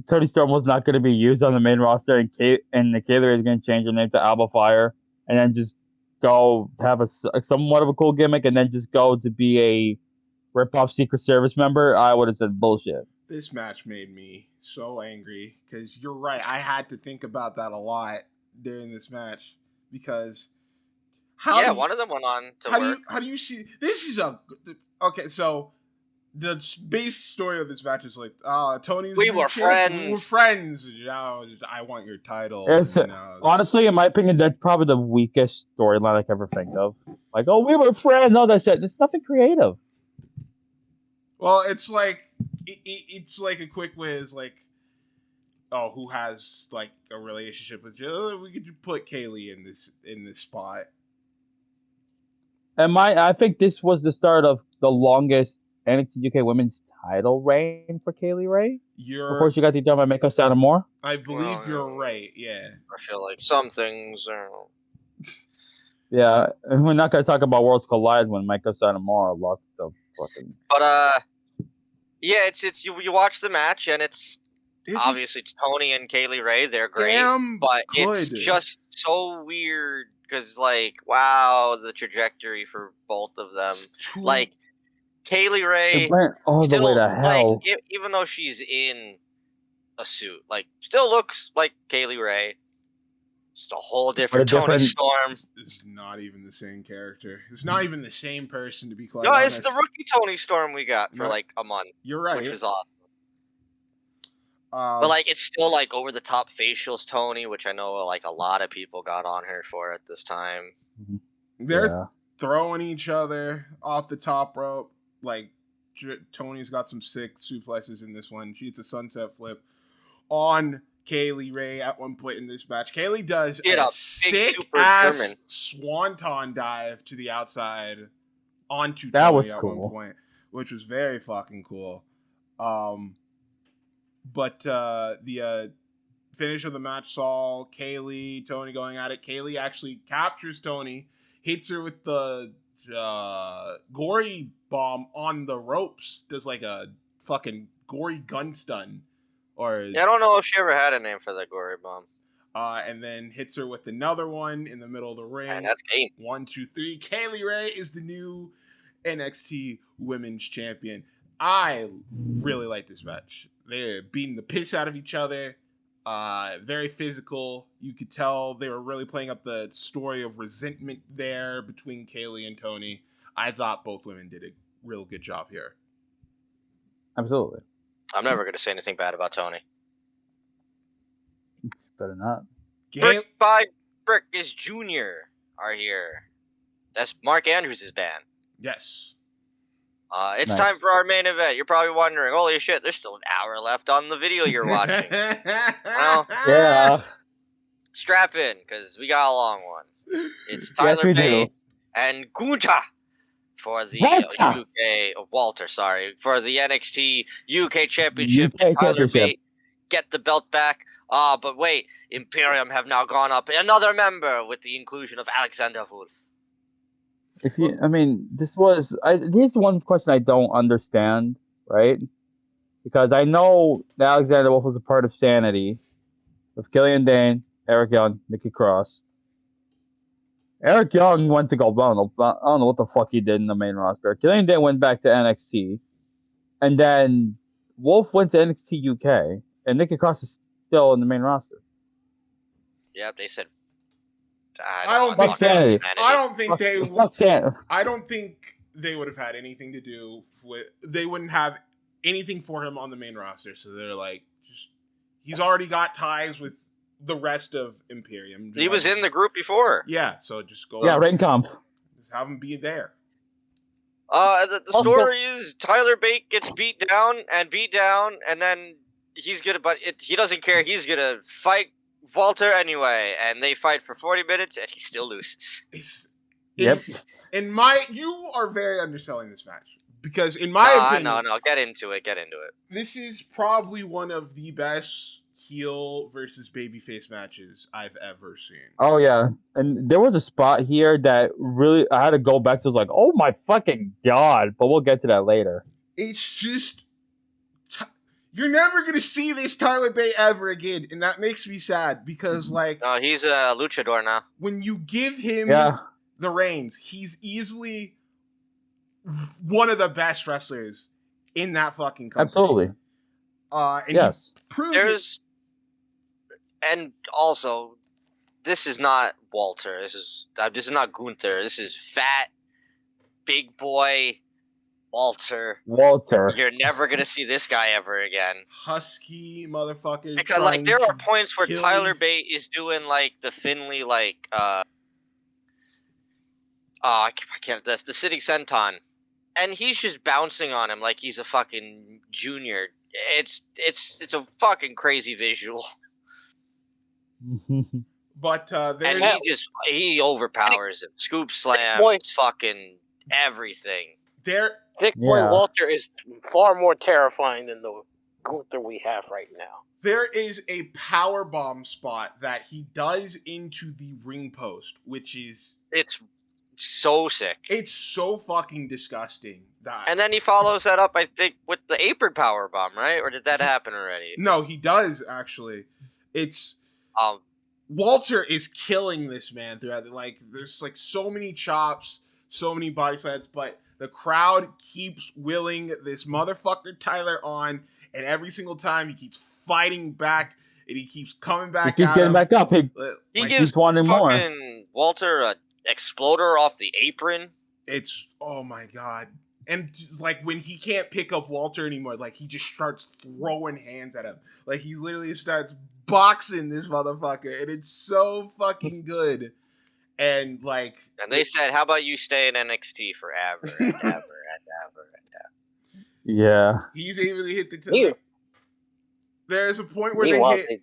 Tony Storm was not going to be used on the main roster, and the Kaylee Ray is going to change her name to Alba Fire, and then just go have a somewhat of a cool gimmick, and then just go to be a rip-off Secret Service member, I would have said bullshit. This match made me so angry, because you're right, I had to think about that a lot during this match, because one of them went on to work. How do you see... This is okay, so... The base story of this match is like, Tony's... We were friends. We were friends. I want your title. Honestly, in my opinion, that's probably the weakest storyline I can ever think of. Like, we were friends, all that shit. There's nothing creative. Well, it's like... It's like a quick whiz, like... Oh, who has, like, a relationship with you? We could put Kaylee in this spot. And I think this was the start of the longest NXT UK Women's title reign for Kaylee Ray. Before she got done by Meiko Satomura. I believe you're right, yeah. I feel like some things are... Yeah, and we're not going to talk about Worlds Collide when Meiko Satomura lost the fucking... But, yeah, it's you watch the match, and it's obviously it's Tony and Kaylee Ray, they're great, but it's just so weird, because, like, wow, the trajectory for both of them. Like, Kaylee Ray all the way to hell. Like, even though she's in a suit, like, still looks like Kaylee Ray. Just a whole different Tony Storm. It's not even the same character. It's not even the same person, to be quite honest. It's the rookie Tony Storm we got for like a month. You're right. Which was awesome. But like, it's still like over the top facials Tony, which I know like a lot of people got on her for at this time. They're throwing each other off the top rope. Like, Tony's got some sick suplexes in this one. She hits a sunset flip on Kaylee Ray at one point in this match. Kaylee does a sick-ass swanton dive to the outside onto Tony at one point, which was very fucking cool. But the finish of the match saw Kaylee, Tony going at it. Kaylee actually captures Tony, hits her with the gory bomb on the ropes, does like a fucking gory gun stun. I don't know if she ever had a name for that gory bomb. And then hits her with another one in the middle of the ring. And that's game. 1, 2, 3. Kaylee Ray is the new NXT Women's Champion. I really like this match. They're beating the piss out of each other. Very physical. You could tell they were really playing up the story of resentment there between Kaylee and Tony. I thought both women did a real good job here. Absolutely. I'm never going to say anything bad about Tony. Better not. Brick by Brick is Junior are here. That's Mark Andrews' band. Yes. It's Nice. time for our main event. You're probably wondering, holy shit, there's still an hour left on the video you're watching. Well, Yeah. strap in, because we got a long one. It's Tyler we Bate do. and Gunta for the Gunta. Walter, for the NXT UK Championship. UK Tyler Championship. Bate get the belt back. But wait, Imperium have now gone up another member with the inclusion of Alexander Wolf. Here's one question I don't understand, right? Because I know that Alexander Wolf was a part of Sanity with Killian Dane, Eric Young, Nikki Cross. Eric Young went to go, I don't know what the fuck he did in the main roster. Killian Dane went back to NXT, and then Wolf went to NXT UK, and Nikki Cross is still in the main roster. Yeah, they said. I don't think they would have had anything to do with. They wouldn't have anything for him on the main roster. So they're like, he's already got ties with the rest of Imperium. He was in the group before. Yeah, so just go. Yeah, Rain Comp. Just have him be there. The story is Tyler Bate gets beat down, and then he doesn't care. He's gonna fight Walter anyway, and they fight for 40 minutes, and he still loses. You are very underselling this match, because in my opinion, no, get into it. This is probably one of the best heel versus babyface matches I've ever seen. Oh yeah, and there was a spot here that really I had to go back to. Like, oh my fucking god! But we'll get to that later. It's just you're never gonna see this Tyler Bate ever again, and that makes me sad because no, he's a luchador now. When you give him the reins, he's easily one of the best wrestlers in that fucking company. Absolutely. And yes. And also, this is not Walter. This is not Gunther. This is fat, big boy Walter. You're never gonna see this guy ever again. Husky motherfucker. Because there are points where Tyler Bate is doing the Finley I can't. That's the sitting senton, and he's just bouncing on him like he's a fucking junior. It's a fucking crazy visual. But he overpowers him. Scoop slams, fucking everything. Thick boy Walter is far more terrifying than the Gunther we have right now. There is a power bomb spot that he does into the ring post, which is it's so sick. It's so fucking disgusting. And then he follows that up, I think, with the apron power bomb, right? Or did that happen already? No, he does actually. It's Walter is killing this man throughout. There's so many chops, so many body slams, but the crowd keeps willing this motherfucker Tyler on, and every single time he keeps fighting back, and he keeps coming back. He keeps getting back up. He gives wanting more. Walter a exploder off the apron. It's oh my god. And when he can't pick up Walter anymore, he just starts throwing hands at him. He literally starts boxing this motherfucker, and it's so fucking good. And and they said, how about you stay in NXT forever and ever and ever and ever. Yeah. He's able to hit the there's a point where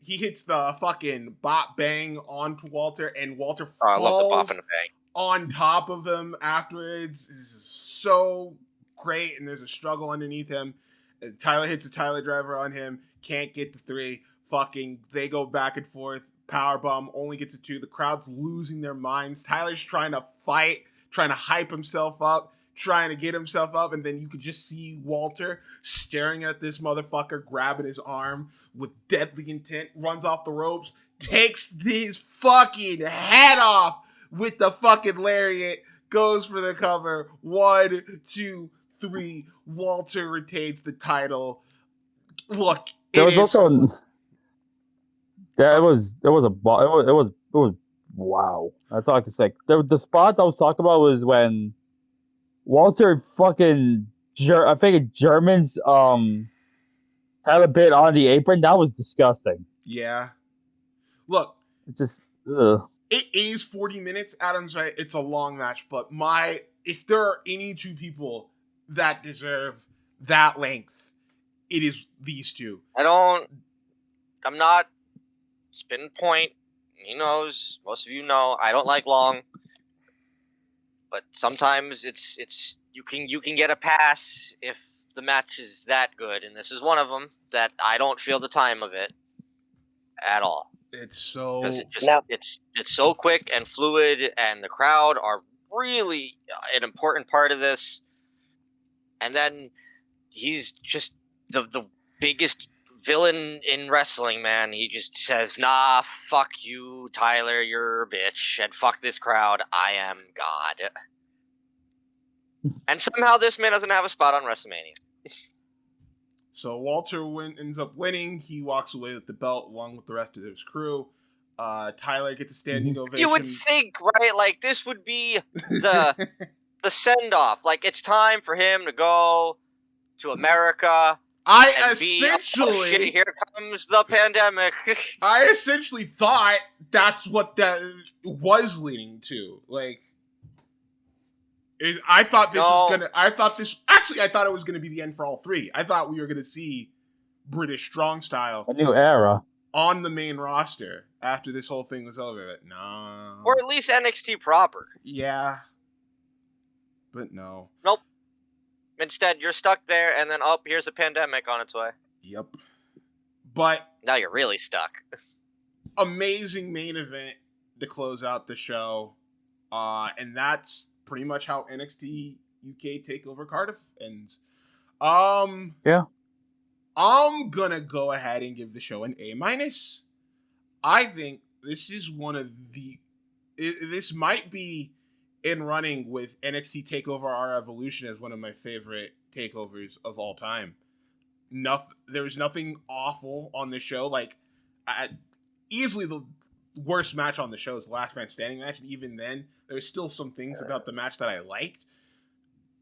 he hits the fucking bop bang onto Walter, and Walter falls I love the bop and the bang. On top of him afterwards. This is so great, and there's a struggle underneath him. Tyler hits a Tyler driver on him, can't get the 3, They go back and forth. Powerbomb only gets a 2. The crowd's losing their minds. Tyler's trying to fight, trying to hype himself up, trying to get himself up, and then you could just see Walter staring at this motherfucker, grabbing his arm with deadly intent, runs off the ropes, takes his fucking head off with the fucking lariat, goes for the cover. 1, 2, 3. Walter retains the title. Look, there was also. Yeah, it was wow. That's all I can say. The spot I was talking about was when Walter fucking I think Germans had a bit on the apron. That was disgusting. Yeah. Look, it's just ugh. It is 40 minutes. Adam's right. It's a long match, but if there are any two people that deserve that length, it is these two. I'm not spinning point. He knows. Most of you know I don't like long, but sometimes it's you can get a pass if the match is that good, and this is one of them that I don't feel the time of it at all. It's so because it's so quick and fluid, and the crowd are really an important part of this. And then he's just the biggest villain in wrestling, man. He just says, "Nah, fuck you, Tyler, you're a bitch, and fuck this crowd. I am God." And somehow this man doesn't have a spot on WrestleMania. So Walter ends up winning. He walks away with the belt along with the rest of his crew. Tyler gets a standing ovation. You would think, right? Like, this would be the send-off. Like, it's time for him to go to America. Shit, here comes the pandemic. I essentially thought that's what that was leading to. Like, I thought it was gonna be the end for all three. I thought we were gonna see British Strong Style, a new era, on the main roster after this whole thing was over. But no, or at least NXT proper. Yeah, but no. Nope. Instead, you're stuck there, and then here's a pandemic on its way. Yep. But now you're really stuck. Amazing main event to close out the show, and that's pretty much how NXT UK Takeover Cardiff ends. Yeah. I'm gonna go ahead and give the show an A-. I think this is this might be in running with NXT Takeover Our Evolution as one of my favorite takeovers of all time. There was nothing awful on the show. Like, easily the worst match on the show is the Last Man Standing match, and even then, there's still some things about the match that I liked.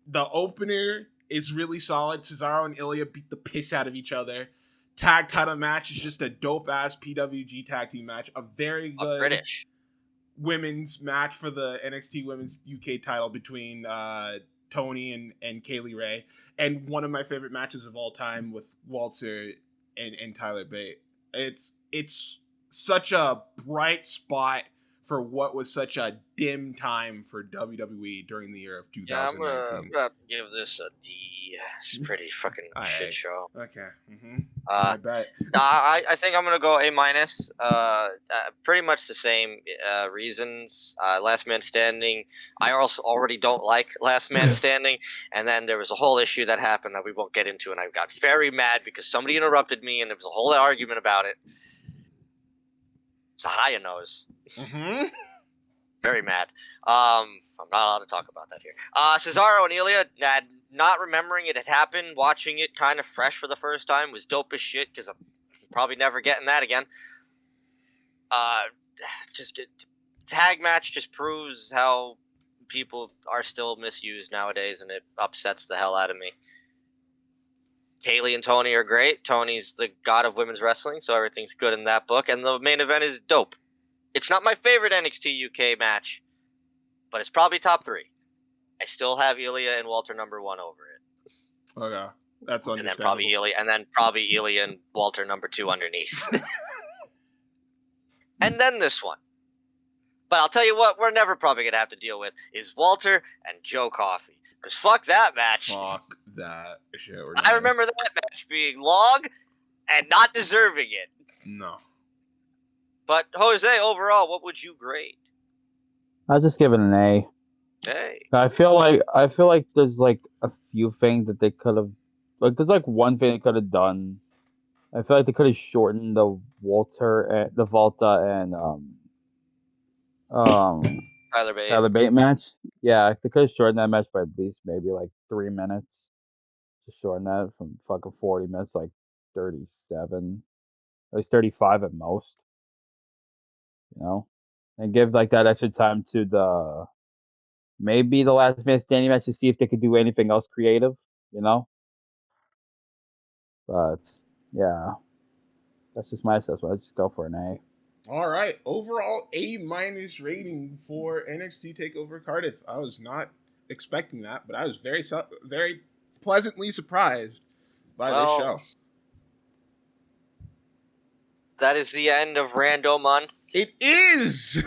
The opener is really solid. Cesaro and Ilya beat the piss out of each other. Tag title match is just a dope-ass PWG tag team match. A very good British women's match for the NXT Women's UK title between Tony and Kaylee Ray. And one of my favorite matches of all time with Walter and Tyler Bate. It's such a bright spot for what was such a dim time for WWE during the year of 2019. Yeah, I'm gonna give this a D. It's a pretty fucking shit show. Okay. Mm-hmm. I bet. I think I'm gonna go A-. Pretty much the same reasons. Last Man Standing. I also already don't like Last Man Standing, and then there was a whole issue that happened that we won't get into, and I got very mad because somebody interrupted me, and there was a whole argument about it. It's a high nose. Mm-hmm. Very mad. I'm not allowed to talk about that here. Cesaro and Ilya, not remembering it had happened, watching it kind of fresh for the first time was dope as shit because I'm probably never getting that again. Tag match just proves how people are still misused nowadays, and it upsets the hell out of me. Kaylee and Tony are great. Tony's the god of women's wrestling, so everything's good in that book. And the main event is dope. It's not my favorite NXT UK match, but it's probably top 3. I still have Ilya and Walter number 1 over it. Okay, that's understandable. And then probably Ilya and Walter number 2 underneath. And then this one. But I'll tell you what, we're never probably going to have to deal with is Walter and Joe Coffey. Because fuck that match. Fuck that shit. I remember that match being long and not deserving it. No. But Jose, overall, what would you grade? I'll just give it an A. Hey. I feel like there's like a few things that they could have, like there's like one thing they could have done. I feel like they could have shortened the Volta and Tyler Bate. Bate match. Yeah, they could have shortened that match by at least maybe like 3 minutes. To shorten that from fucking 40 minutes, like 37, like 35 at most. You know, and give like that extra time to the maybe the last man standing match to see if they could do anything else creative. You know. But yeah, that's just my assessment. Let's just go for an A. All right. Overall, A- rating for NXT Takeover Cardiff. I was not expecting that, but I was very pleasantly surprised by this show. That is the end of Rando Month. It is!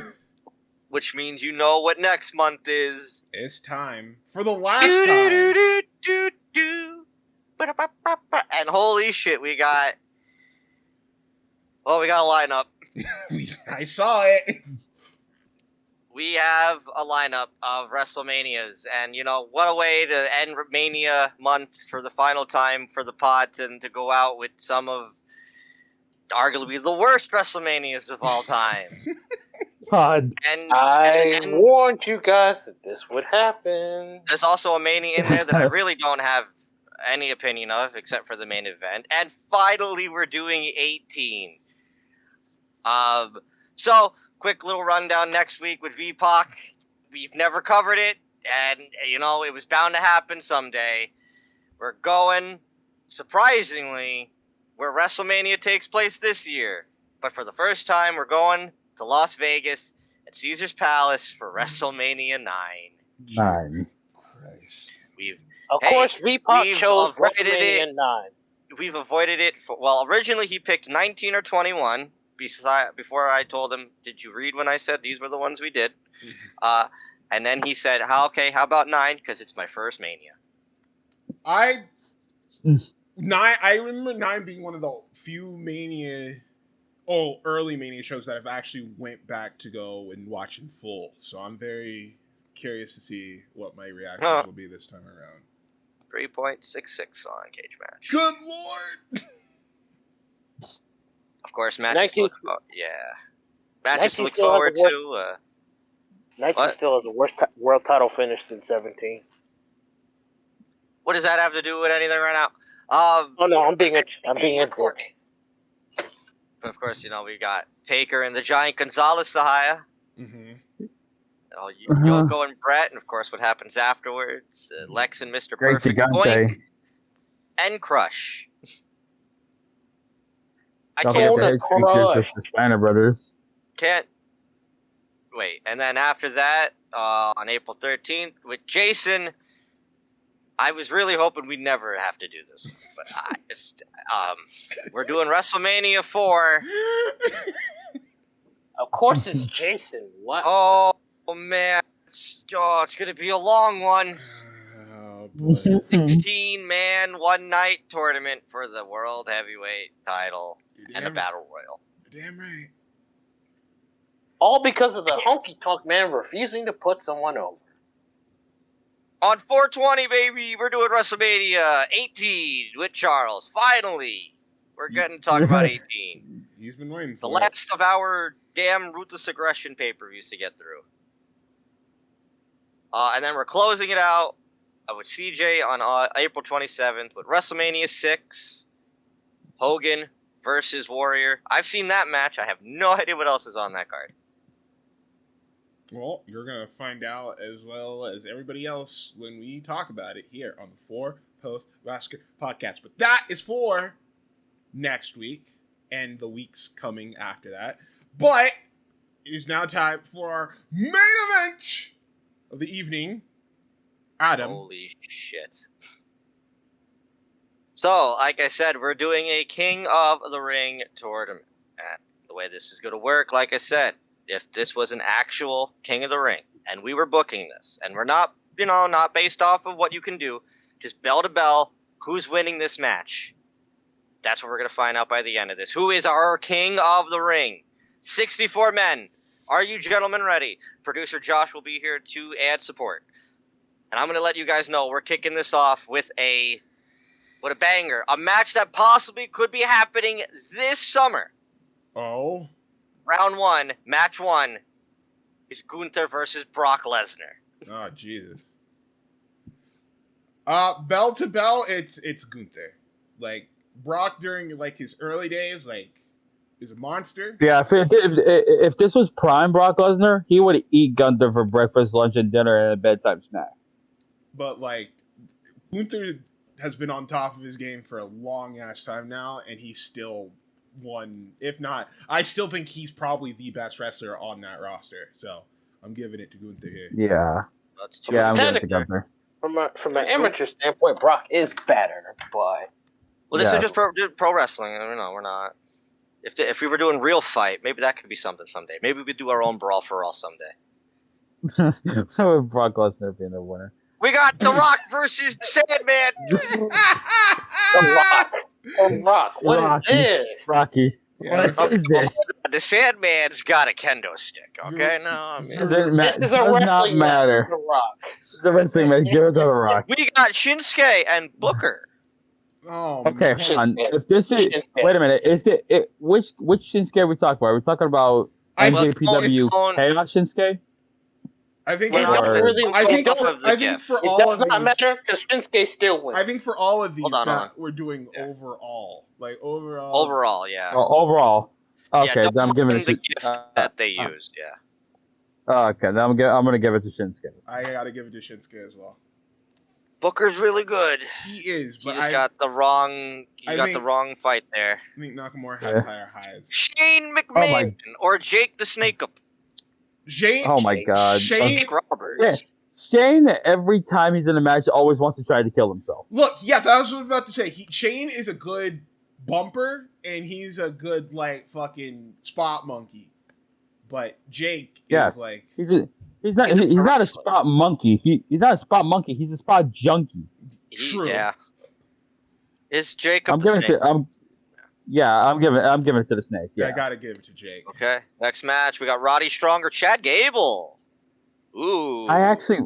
Which means you know what next month is. It's time for the last time. And holy shit, we got a lineup. I saw it. We have a lineup of WrestleManias, and you know what a way to end Mania month for the final time for the pod, and to go out with some of arguably the worst WrestleManias of all time. God. And I warned you guys that this would happen. There's also a Mania in there that I really don't have any opinion of, except for the main event. And finally, we're doing 18. So, quick little rundown next week with VPOC. We've never covered it, and, you know, it was bound to happen someday. We're going, surprisingly, where WrestleMania takes place this year. But for the first time, we're going to Las Vegas at Caesar's Palace for WrestleMania 9. Christ. Of course, VPOC chose WrestleMania 9. We've avoided it. Originally he picked 19 or 21. Before I told him, did you read when I said these were the ones we did? Mm-hmm. And then he said, how about 9? Because it's my first Mania. I remember 9 being one of the few early Mania shows that I've actually went back to go and watch in full. So I'm very curious to see what my reactions will be this time around. 3.66 on Cage Match. Good lord! Of course, matches to look forward to. 19 still has the worst world title finish in 17. What does that have to do with anything right now? Oh no, I'm being a dick. Of course, you know, we got Taker and the Giant Gonzalez Sahaya. Mm-hmm. Yoko and Brett, and of course, what happens afterwards? Lex and Mr. Great Perfect, Boink, and Crush. I Steiner Brothers. Can't wait. And then after that, on April 13th, with Jason, I was really hoping we'd never have to do this, but we're doing WrestleMania 4. Of course, it's Jason. What? Oh man, it's gonna be a long one. Oh boy. 16-man one-night tournament for the World Heavyweight title and a Battle Royal. You're damn right. All because of the honky tonk man refusing to put someone over. On 420, baby, we're doing WrestleMania 18 with Charles. Finally, we're getting to talk about 18. He's been waiting for the last of our damn Ruthless Aggression pay-per-views to get through. And then we're closing it out with CJ on April 27th with WrestleMania 6, Hogan versus Warrior. I've seen that match. I have no idea what else is on that card. Well, you're going to find out as well as everybody else when we talk about it here on the Four Post Massacre Podcast. But that is for next week and the weeks coming after that. But it is now time for our main event of the evening. Adam. Holy shit. So, like I said, we're doing a King of the Ring tournament. And the way this is going to work, like I said, if this was an actual King of the Ring, and we were booking this, and we're not, not based off of what you can do, just bell to bell, who's winning this match? That's what we're going to find out by the end of this. Who is our king of the ring? 64 men. Are you gentlemen ready? Producer Josh will be here to add support. And I'm going to let you guys know we're kicking this off with a banger. A match that possibly could be happening this summer. Oh. Round 1, match 1 is Gunther versus Brock Lesnar. Oh, Jesus. Bell to bell, it's Gunther. Like, Brock during, like, his early days, like, is a monster. Yeah, if this was prime Brock Lesnar, he would eat Gunther for breakfast, lunch, and dinner, and a bedtime snack. But, like, Gunther has been on top of his game for a long-ass time now, and he's still one, if not, I still think he's probably the best wrestler on that roster. So, I'm giving it to Gunther here. Yeah. I'm giving it to Gunther. From an amateur standpoint, Brock is better, but well, this is just pro wrestling. We're not. If we were doing real fight, maybe that could be something someday. Maybe we could do our own brawl for all someday. So would Brock Lesnar being the winner. We got The Rock versus Sandman. The Rock. What is this? Rocky. Yeah. What is this? The Sandman's got a kendo stick. Okay, no, I mean, This is a does not wrestling match. matter. The Rock. The wrestling match. Give it to The Rock. we got Shinsuke and Booker. Oh, Okay, man. hold on. If this is Shinsuke. wait a minute, is it which Shinsuke are we talking about? Are we talking about NJPW Chaos Shinsuke? I think We're not Or- really I think going for, off of the I think gift. for It all does of not these, matter because Shinsuke still wins. I think for all of these Hold on, that we're doing Yeah. overall, like overall. Overall, yeah. Overall. Okay, yeah, then I'm giving the it gift to that they used. Yeah. okay, then I'm gonna give it to Shinsuke. I gotta give it to Shinsuke as well. Booker's really good. He is, He but just I got the wrong. I the think- wrong fight there. think Nakamura has Yeah. higher highs. Shane my- McMahon or Jake the Snake up. Shane, Oh my god. Shane, Jake Roberts. Shane, every time he's in a match, always wants to try to kill himself. look, yeah, that was what I was about to say. Shane is a good bumper, and he's a good like fucking spot monkey. But Jake Yes. is like, He's not He's a he's not a wrestler. spot monkey. He's not a spot monkey. He's a spot junkie. True. Yeah. Is Jacob I'm the giving Snake? it to I'm giving it to the Snake. I Yeah. gotta give it to Jake. Okay. Next match, we got Roddy Strong or Chad Gable. Ooh. I actually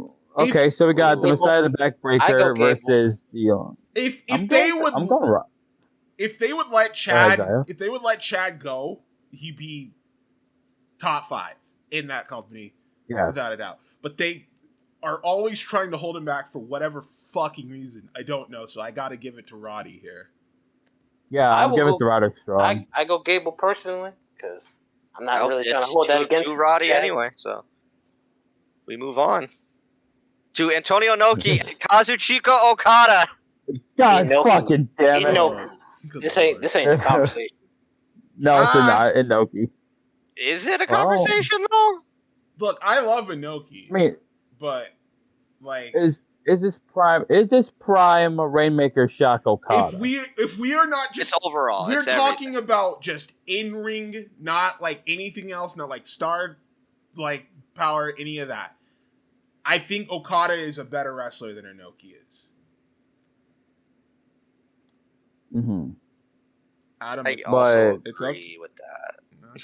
so we got the Ooh. Messiah the I Backbreaker go Gable. versus the If I'm they going, would I'm going Rock. if they would let ahead, Chad Zaya. if they would let Chad go, he'd be top 5 in that company Yeah. without a doubt. But they are always trying to hold him back for whatever fucking reason. I don't know, so I gotta give it to Roddy here. Yeah, I I'm will giving go- it to Roderick Strong. I go Gable personally because I'm not Well, really trying to it's hold that against to Roddy Chad. anyway, so we move on to Antonio Inoki and Kazuchika Okada. God Inoki. fucking damn it. Inoki. Good This lord. ain't the conversation. No, it's not. Inoki. Is it a conversation though? Look, I love Inoki, I mean, but like is this prime Rainmaker Shock Okada? if we are not just It's overall. we're It's talking everything. about just in ring, not like anything else, not like star like power, any of that. I think Okada is a better wrestler than Inoki is. Mm-hmm. Adam, I it's also it's up agree with that.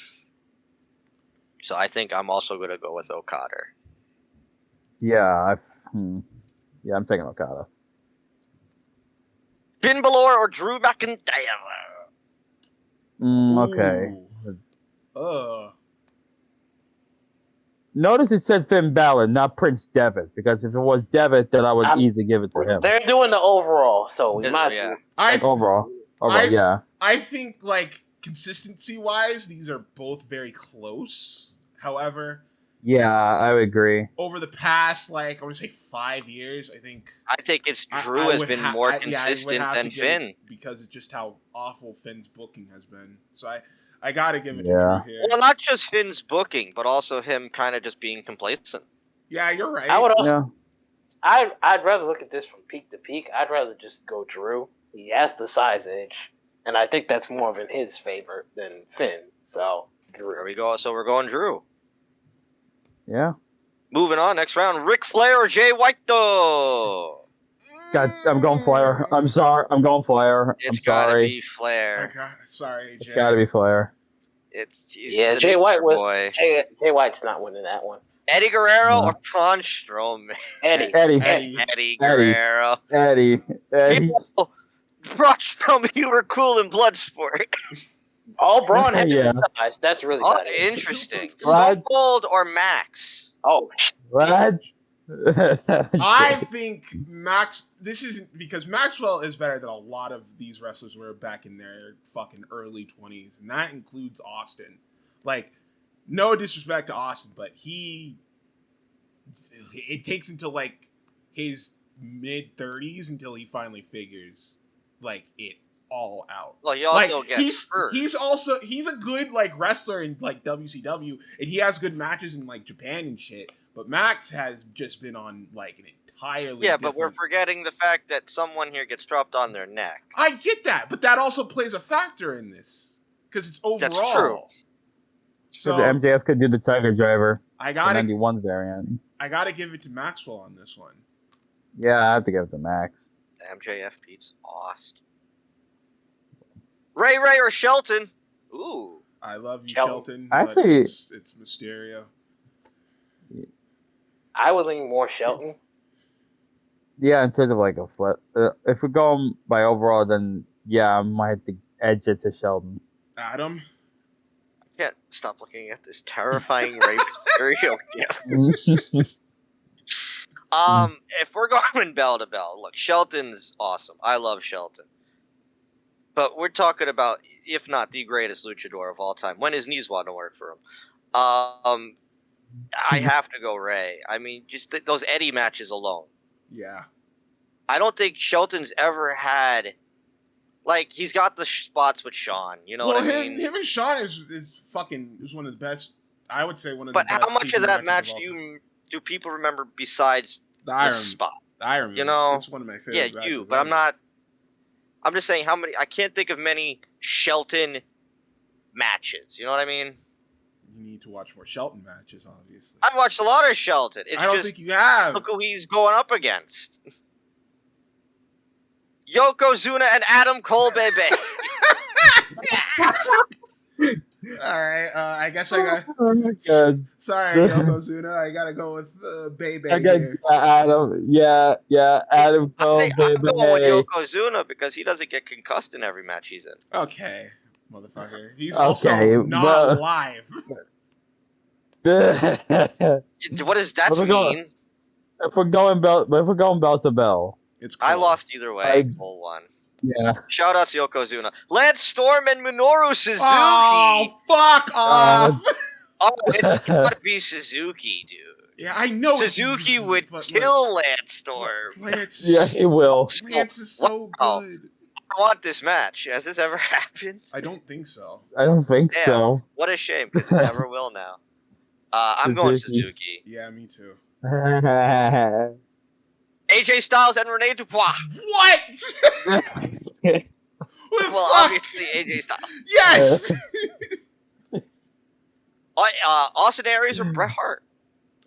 So I think I'm also going to go with Okada. Yeah, yeah, I'm taking Okada. Finn Balor or Drew McIntyre? Okay. Ooh. Notice it said Finn Balor, not Prince Devitt, because if it was Devitt, then I would easily give it to him. They're doing the overall, so we might as well. Overall, yeah. I think like consistency wise, these are both very close. However, Yeah, I would agree. over the past like I want to say 5 years, I think It's Drew I has would been ha- more I would consistent have than to give it Finn. because of just how awful Finn's booking has been. So I gotta give it to Yeah. Drew here. Well, not just Finn's booking, but also him kind of just being complacent. Yeah, you're right. I would also. Yeah. I'd rather look at this from peak to peak. I'd rather just go Drew. He has the size edge, and I think that's more of in his favor than Finn. So Drew. There we go. So we're going Drew. Yeah. Moving on, next round, Ric Flair or Jay White though. God, I'm going Flair. I'm sorry. I'm going Flair. It's I'm gotta sorry. be Flair. Sorry, It's Jay. gotta be Flair. He's Yeah, the Jay White nature was boy. Jay White's not winning that one. Eddie Guerrero No. or Braun Strowman? Eddie. Eddie Guerrero. Eddie. Yo, Braun Strowman, you were cool in Bloodsport. Oh, Braun has Yeah. his size. That's really Oh, bad. interesting. Right. Stone Cold or Max? Oh, What? I think Max. This isn't because Maxwell is better than a lot of these wrestlers were back in their fucking early 20s, and that includes Austin. Like, no disrespect to Austin, but it takes until like his mid 30s until he finally figures like it all out. Well, he also Like, gets hurt. he's a good like wrestler in like WCW, and he has good matches in like Japan and shit. But Max has just been on like an entirely but we're forgetting the fact that someone here gets dropped on their neck. I get that, but that also plays a factor in this because it's overall. That's true. So So the MJF could do the Tiger Driver. I The gotta 91 variant. give it to Maxwell on this one. Yeah, I have to give it to Max. MJF beats Austin. Ray or Shelton? Ooh. I love you, Shelton. Shelton. But Actually- it's Mysterio. I would lean more Shelton. Yeah, instead of like a flip. If we're going by overall, then yeah, I might have to edge it to Sheldon. Adam. I can't stop looking at this terrifying Ray Mysterio gift. If we're going bell to bell, look, Shelton's awesome. I love Shelton. But we're talking about, if not the greatest luchador of all time, when his knees want to work for him. I have to go Ray. I mean, just those Eddie matches alone. Yeah. I don't think Shelton's ever had, like, he's got the spots with Shawn. You know what I mean? Him and Shawn is one of the best. I would say one of But the best. how much TV of that matches match of all time. do people remember besides The the Iron spot? The Iron Man. You know, it's one of my favorite. Yeah, matches but I'm ever. not. I'm just saying how many. I can't think of many Shelton matches. You know what I mean? You need to watch more Shelton matches, obviously. I've watched a lot of Shelton. It's I don't just think you have. look who he's going up against. Yokozuna and Adam Cole, baby. All right. I guess I got. Oh my god. Sorry, Yokozuna. I gotta go with Bebe I got here. Adam. Yeah, Adam Cole, I'm baby. going with Yokozuna because he doesn't get concussed in every match he's in. Okay, motherfucker. He's Okay, also not but- live. What does that Where we going? mean? If we're going bell to bell, It's I cool. lost either way. Full one. yeah. Shout out to Yokozuna. Lance Storm and Minoru Suzuki. Oh, fuck off! Oh, it's gotta be Suzuki, dude. Yeah, I know. it's Suzuki would but, kill Lance Storm. Lance, Yeah, he will. Lance is so Wow. good. I want this match. Has this ever happened? I don't think so. I don't think Damn. so. What a shame, because it never will now. I'm going Suzuki. Yeah, me too. AJ Styles and Rene Dubois. What? What the Well, fuck? obviously AJ Styles. Yes. Austin Aries or Bret Hart?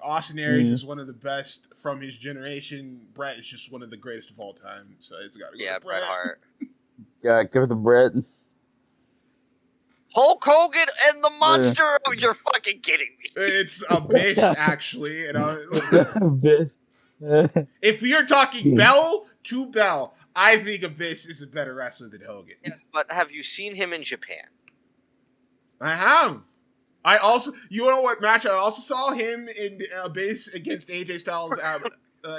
Austin Aries is one of the best from his generation. Brett is just one of the greatest of all time. So it's got to go. Yeah, to Bret Hart. Yeah, give it to Brett. Hulk Hogan and the Monster. Oh, you're fucking kidding me. It's Abyss, actually. And Bitch. if you're talking bell to bell, I think Abyss is a better wrestler than Hogan. Yes, but have you seen him in Japan? I have. I also, you know what match? I also saw him in Abyss against AJ Styles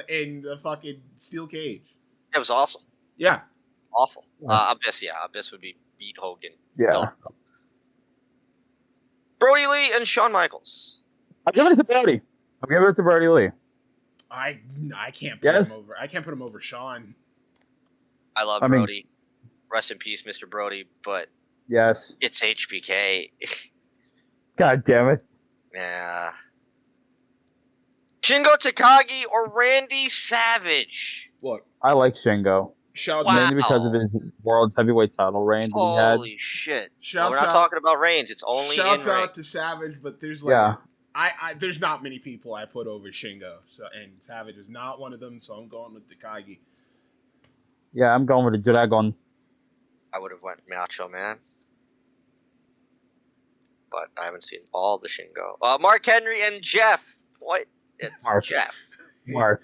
in the fucking steel cage. It was awesome. Yeah. Awful. Abyss would beat Hogan. Yeah. Brody Lee and Shawn Michaels. I'm giving it to Brody. I'm giving it to Brody Lee. I can't put Yes. him over. I can't put him over Shawn. I love I mean- Brody. Rest in peace, Mr. Brody. But Yes. it's HBK. God damn it. Yeah. Shingo Takagi or Randy Savage? Look, I like Shingo. shouts Wow. Mainly because of his world heavyweight title reign that he had. Holy shit. Shouts We're not out- talking about reigns. It's only Shouts in ring. out to Savage, but there's like Yeah. I there's not many people I put over Shingo. So and Savage is not one of them, so I'm going with Takagi. Yeah, I'm going with the Dragon. I would have went Macho Man. But I haven't seen all the Shingo. Mark Henry and Jeff. What? It's Mark. Jeff. Mark.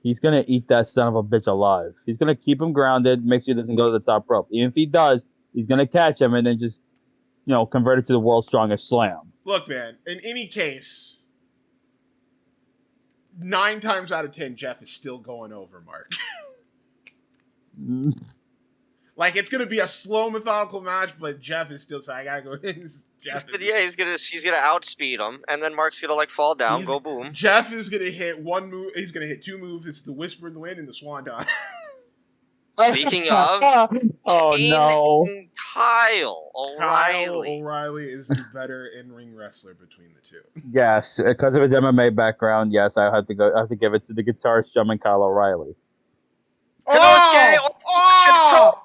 He's gonna eat that son of a bitch alive. He's gonna keep him grounded, make sure he doesn't go to the top rope. Even if he does, he's gonna catch him and then just, convert it to the world's strongest slam. Look, man, in any case, 9 times out of 10, Jeff is still going over Mark. Like, it's gonna be a slow, methodical match, but Jeff is still saying, I gotta go in. He's gonna outspeed him, and then Mark's gonna fall down, go boom. Jeff is gonna hit one move. He's gonna hit 2 moves. It's the Whisper in the Wind and the Swanton. Speaking of, oh Kane no, and Kyle O'Reilly. Kyle O'Reilly is the better in-ring wrestler between the two. yes, because of his MMA background, yes, I have to give it to the guitarist drumming Kyle O'Reilly.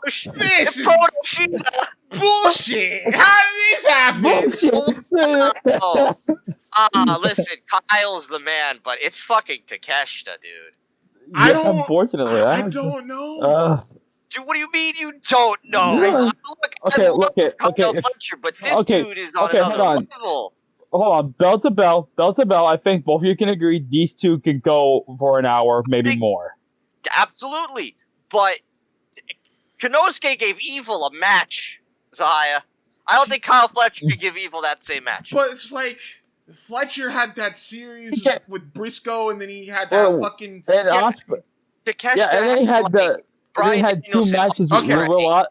This is bullshit. How did this happen? Listen, Kyle's the man, but it's fucking Takeshita, dude. Unfortunately, I don't know. Dude, what do you mean you don't know? Okay, but this dude is on another level. Hold on, bell to bell. I think both of you can agree these two can go for an hour, maybe more. Absolutely, but Konosuke gave Evil a match, Zaya. I don't think Kyle Fletcher could give Evil that same match. But it's like Fletcher had that series with Briscoe, and then he had that fucking. Takeshita, and then he had he had 2 matches with Real.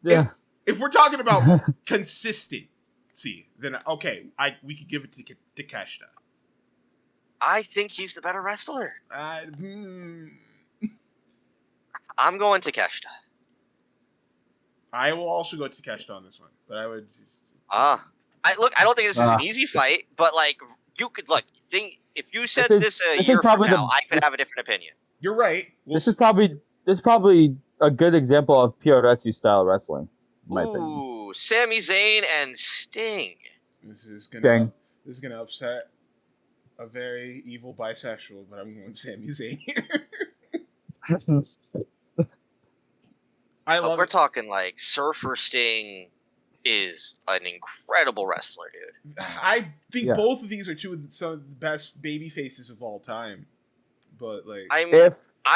Yeah. If we're talking about consistency, then we could give it to Takeshita. I think he's the better wrestler. I'm going Takeshita. I will also go Takeshita on this one, but I would. I don't think this is an easy fight, but you could if you said this a year from now, I could have a different opinion. You're right. This is probably a good example of Pyoretsu style wrestling. Ooh, Sami Zayn and Sting. This is gonna upset a very evil bisexual, but I'm going Sami Zayn here. We're talking Surfer Sting is an incredible wrestler, dude. I think both of these are some of the best baby faces of all time. But I'm gonna if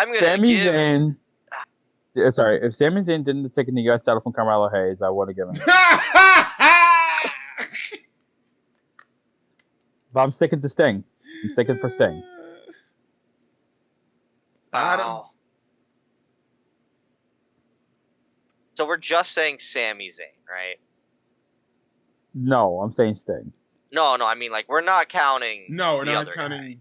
Sami Zayn didn't take the US title from Carmelo Hayes, I would have given it. But I'm sticking to Sting. I'm sticking for Sting. Wow. So we're just saying Sami Zayn, right? No, I'm saying Sting. No, I mean we're not counting. No, we're not counting guy.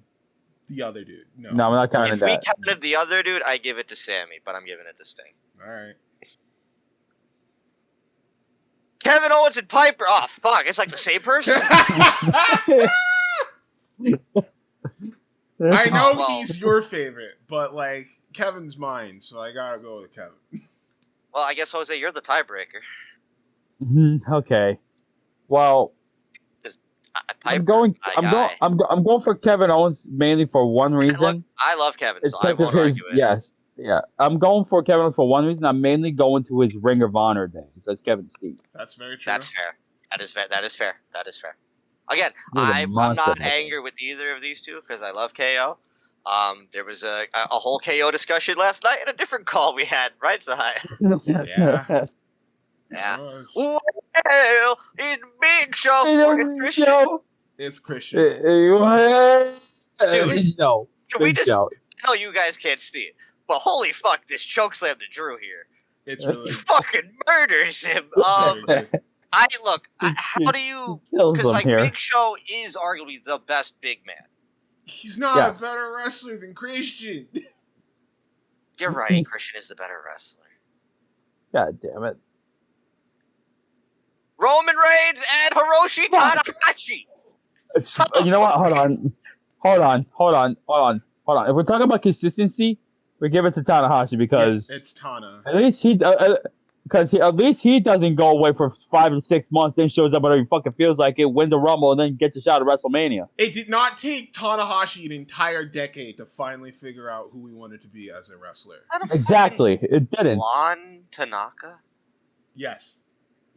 The other dude. No, I'm not counting that. If we counted the other dude, I give it to Sammy, but I'm giving it to Sting. All right. Kevin Owens and Piper. Oh fuck! It's the same person. I know he's your favorite, but Kevin's mine, so I gotta go with Kevin. Well, I guess Jose, you're the tiebreaker. Okay. Well, I'm going for Kevin Owens mainly for one reason. I love Kevin, so I won't argue it. Yes, yeah. I'm going for Kevin Owens for one reason. I'm mainly going to his Ring of Honor days. That's Kevin Steen. That's very true. That's fair. That is fair. Again, I'm not angry with either of these two because I love KO. There was a whole KO discussion last night in a different call we had, right, Zahai? Yeah. Well, it's Big Show or it's Christian. It's Christian. Dude, no. Can we just? I know you guys can't see it, but holy fuck, this chokeslam to Drew here. It's really. He fucking murders him. How do you? Because Big Show is arguably the best big man. He's not a better wrestler than Christian. You're right. Christian is the better wrestler. God damn it. Roman Reigns and Hiroshi Tanahashi. You know what? Hold on. If we're talking about consistency, we give it to Tanahashi because it's Tana. At least he Because at least he doesn't go away for 5 or 6 months, then shows up whenever he fucking feels like it, wins the Rumble, and then gets a shot at WrestleMania. It did not take Tanahashi an entire decade to finally figure out who he wanted to be as a wrestler. Exactly. It didn't. Blonde Tanaka? Yes.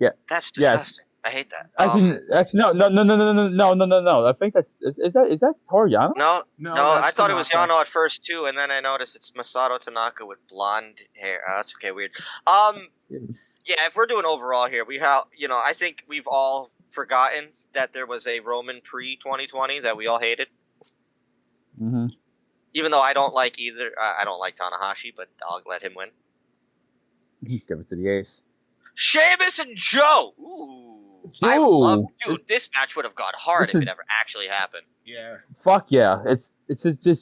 Yeah. That's disgusting. I hate that. Actually, no. I think is that Toriano? No, that's I thought it was Tanaka. Yano at first too, and then I noticed it's Masato Tanaka with blonde hair. That's okay, weird. Yeah, if we're doing overall here, we have, I think we've all forgotten that there was a Roman pre-2020 that we all hated. Mm-hmm. Even though I don't like either, I don't like Tanahashi, but I'll let him win. Give it to the Ace. Sheamus and Joe. Ooh. I love, dude. This match would have gone hard if it ever actually happened. Yeah. Fuck yeah! It's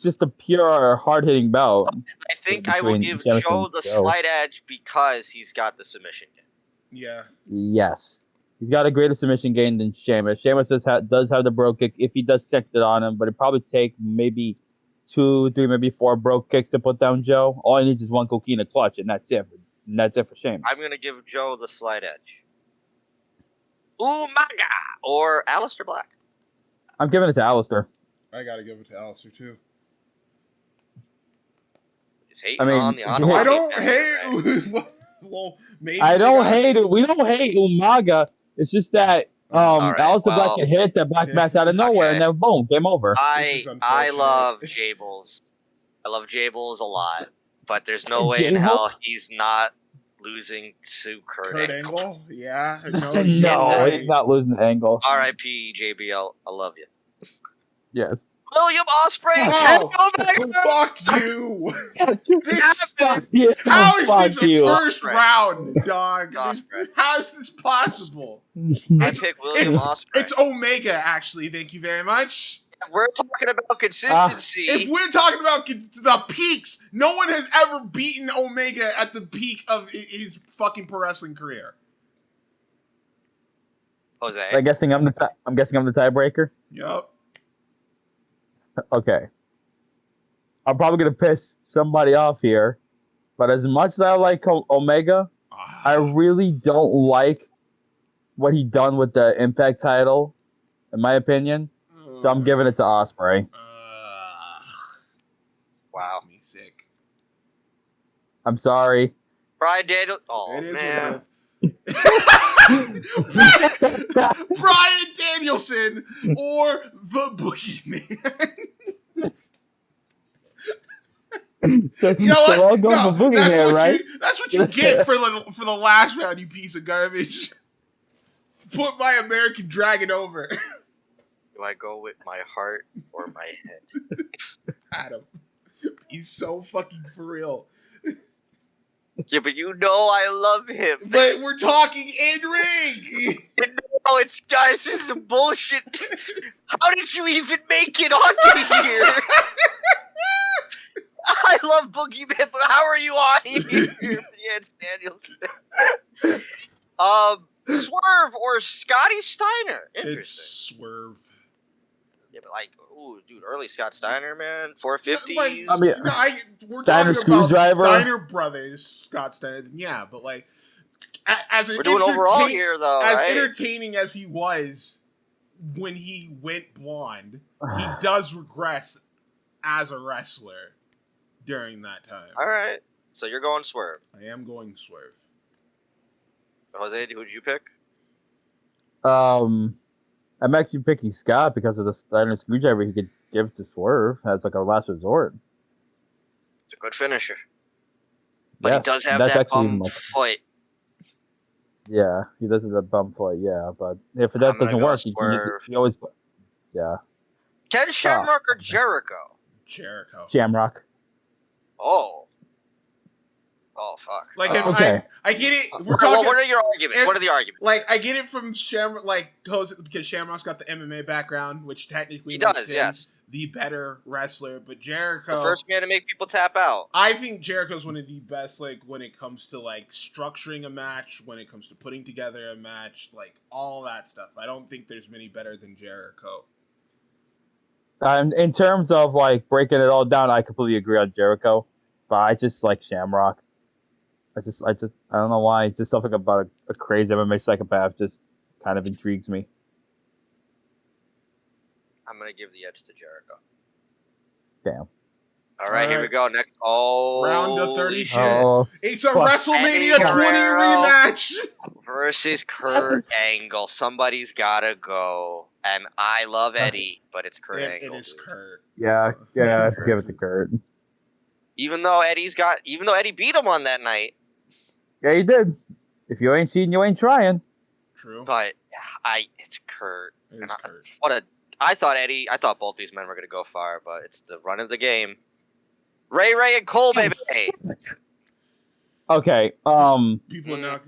just a pure hard hitting bout. I think I will give Sheamus Joe and the Joe. slight edge because he's got the submission game. Yeah. Yes, he's got a greater submission game than Sheamus. Sheamus does have the bro kick if he does stick it on him, but it probably take maybe 2, 3, maybe 4 bro kicks to put down Joe. All he needs is one coquina clutch, and that's it. And that's it for Sheamus. I'm gonna give Joe the slight edge. Umaga or Aleister Black. I'm giving it to Aleister. I gotta give it to Aleister too. He's hating I mean, on the I Ottawa. don't hate. Well, maybe I they don't got- hate it. We don't hate Umaga. It's just that right, Aleister Black well, can hit that Black Mass out of nowhere, okay. and then boom, game over. I unfortunate. love Jables. I love Jables a lot, but there's no way in Jables? hell he's not losing to Kurt Kurt Angle. Angle? Yeah. No, No, he's not losing the angle. R.I.P. JBL. I love you. Yes. William Ospreay and Oh, Kenny Omega. fuck you! This- Fuck you. How is Fuck this a you. first round, dog? Ospreay. How is this possible? I pick William Ospreay. It's Omega, actually. Thank you very much. We're talking about consistency. If we're talking about the peaks, no one has ever beaten Omega at the peak of his fucking pro wrestling career. Jose. I'm guessing I'm the tiebreaker. Yup. Okay. I'm probably gonna piss somebody off here, but as much as I like Omega, I really don't like what he done with the Impact title, in my opinion. So I'm giving it to Ospreay. Wow. Me sick. I'm sorry. Brian Daniel. Oh, It is man. Bryan Danielson or the Boogeyman. So, You know so I'll what? go No, for Boogeyman, right? That's what you get for the last round, you piece of garbage. Put my American Dragon over. Do I go with my heart or my head? Adam. He's so fucking for real. Yeah, but you know I love him. But we're talking in ring. No, it's guys. This is some bullshit. How did you even make it on here? I love Boogeyman, but how are you on here? Yeah, it's Danielson. Swerve or Scotty Steiner? Interesting. It's Swerve. Yeah, but like, ooh, dude, early Scott Steiner, man, 450s. Like, I mean, we're Steiner talking about Screwdriver. Steiner brothers, Scott Steiner. Yeah, but like, as an We're doing overall here, though, as right? entertaining as he was when he went blonde, he does regress as a wrestler during that time. All right, so you're going Swerve. I am going Swerve. Jose, who'd you pick? I'm actually picking Scott because of the Steiner Screwdriver he could give to Swerve as like a last resort. It's a good finisher. But Yes, he does have that's that actually bum my- foot. Yeah, he does have that bum foot, yeah, but if that I'm gonna doesn't go work, Swerve. he always, yeah, Ken Shamrock or Jericho? Jericho. Shamrock. Oh, fuck. Like, if Okay. I get it. If we're Okay, well, talking, what are your arguments? if- What are the arguments? like, I get it from Shamrock, like, Jose, because Shamrock's got the MMA background, which technically He makes does, him yes. the better wrestler. But Jericho, The first man to make people tap out. I think Jericho's one of the best, like, when it comes to, like, structuring a match, when it comes to putting together a match, like, all that stuff. I don't think there's many better than Jericho. In terms of like breaking it all down, I completely agree on Jericho, but I just like Shamrock. I don't know why. Just something about a crazy MMA psychopath just kind of intrigues me. I'm gonna give the edge to Jericho. Damn. All right, here we go. Next, Round of 30 shit. Oh, It's a fuck. WrestleMania Eddie 20 Guerrero. rematch. versus Kurt Yes. Angle. Somebody's gotta go, and I love Eddie, but it's Kurt Angle. It is dude. Kurt. Yeah, give it to Kurt. Even though Eddie beat him on that night, Yeah, he did. If you ain't seen, you ain't trying. True. but it's Kurt. It is And Kurt. I thought both these men were gonna go far, but it's the run of the game. Ray and Cole, baby. Okay. People are not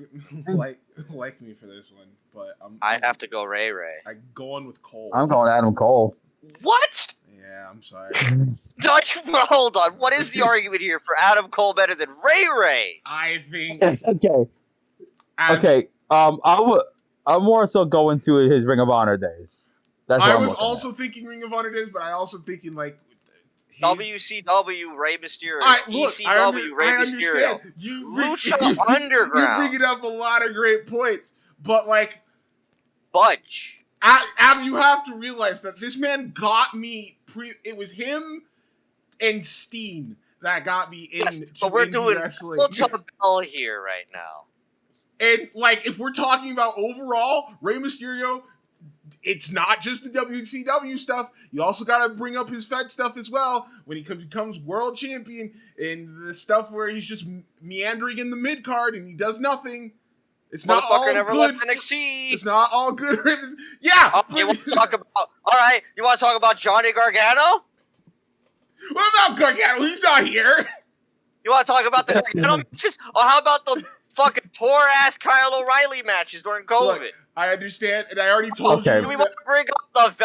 like me for this one, but I have to go Ray. I'm going with Cole. I'm going Adam Cole. What? Yeah, I'm sorry. Hold on. What is the argument here for Adam Cole better than Ray? I think. Okay. As, Okay. I'm more so going to his Ring of Honor days. That's what I I'm was looking also thinking Ring of Honor days, but I also thinking like his- WCW Ray Mysterio. Look, ECW Ray I Mysterio. understand. You Lucha Underground. You're bringing up a lot of great points, but like, Budge. Adam, you have to realize that this man got me. It was him and Steen that got me in. Yes, but we're doing wrestling. Ultra Bell here right now. And like, if we're talking about overall, Rey Mysterio, it's not just the WCW stuff. You also got to bring up his Fed stuff as well when he becomes world champion, and the stuff where he's just meandering in the mid card and he does nothing. It's not all never good. left NXT. It's not all good. Yeah. You want to talk about? All right. You want to talk about Johnny Gargano? What about Gargano? He's not here. You want to talk about the Gargano matches? Or how about the fucking poor ass Kyle O'Reilly matches during COVID? Look, I understand, and I already told Okay. you. Do we want to bring up the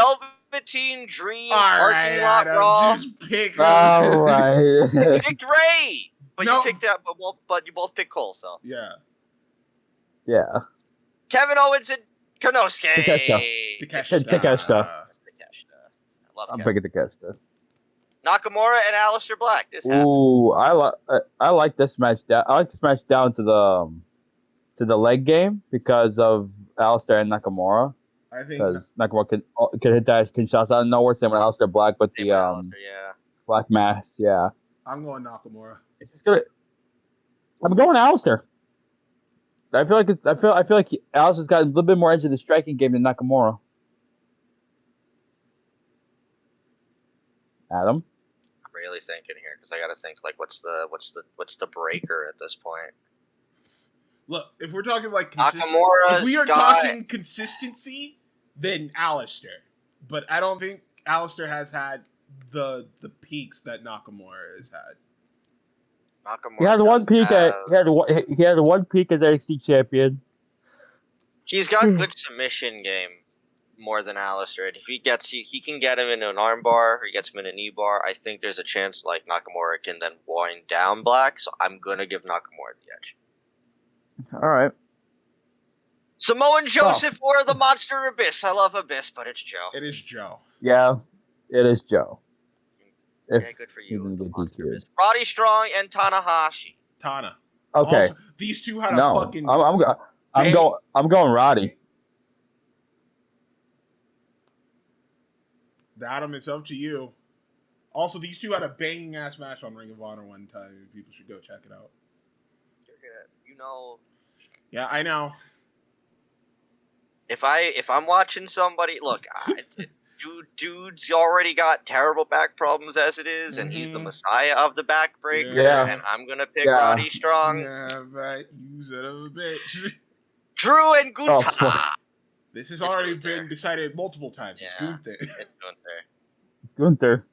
Velveteen Dream All parking right, lot Adam, brawl? just pick. All right. You picked Ray, but No. you picked that. But you both picked Cole. So Yeah. Yeah. Kevin Owens and Konosuke. Takeshita. I love I'm Kevin. picking Takeshita. Nakamura and Aleister Black. This happened. Ooh, I like this match. I like this match down to the leg game because of Aleister and Nakamura. I think Because Nakamura can hit that shots out of nowhere. Same with Aleister Black with Same the with Aleister, yeah. black mask. Yeah, I'm going Nakamura. it's just good. I'm going Aleister. I feel like Aleister's got a little bit more edge in the striking game than Nakamura. Adam. I'm really thinking here because I got to think like what's the breaker at this point. Look, if we're talking like Nakamura's if we are got- talking consistency, then Aleister. But I don't think Aleister has had the peaks that Nakamura has had. Nakamura He had one does peak have- he had one peak as NXT champion. He's got good submission game more than Aleister. And if he can get him into an armbar or he gets him in a knee bar, I think there's a chance like Nakamura can then wind down Black. So I'm gonna give Nakamura the edge. All right. Samoan Joseph or the Monster Abyss. I love Abyss, but it's Joe. It is Joe. Yeah, it is Joe. Yeah, good for you. Even with the the Monster DQ. Abyss. Roddy Strong and Tanahashi. Tana. Okay. Also, these two had a No, fucking. I'm going Roddy. Adam, it's up to you. Also, these two had a banging ass match on Ring of Honor one time. People should go check it out. You know, Yeah, I know. if I'm watching somebody, look, dude's already got terrible back problems as it is, and he's the Mhm. messiah of the back breaker, Yeah. and I'm gonna pick Yeah. Roddy Strong. Yeah, right. You son of a bitch. Drew and Oh, Gunther. fuck. This has It's already Gunther. been decided multiple times. It's Yeah. Gunther. It's Gunther. Gunther.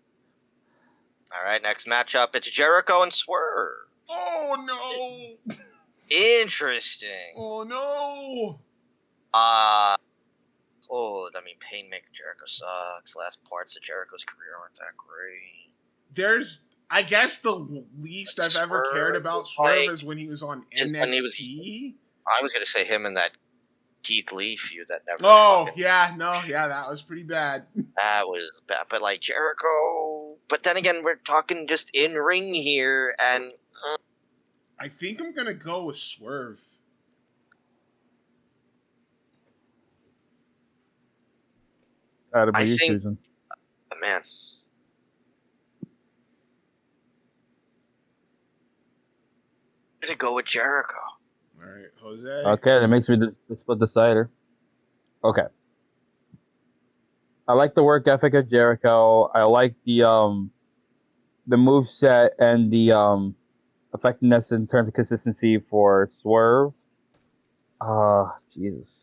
All right, next matchup. It's Jericho and Swerve. Oh no! Interesting. Oh no! Painmaker Jericho sucks. Last parts of Jericho's career aren't that great. There's, I guess, the least I've ever Swerve, cared about Swerve like, is when he was on is NXT. when he was- I was gonna say him and that Keith Lee feud that never. Oh fucking- yeah, no, yeah, that was pretty bad. That was bad, but like Jericho. But then again, we're talking just in ring here, and I think I'm gonna go with Swerve. Adam, I are you think- choosing? Man. I'm gonna go with Jericho. All right, Jose. Okay, that makes me the split decider. Okay. I like the work ethic of Jericho. I like the moveset and the effectiveness in terms of consistency for Swerve. Jesus.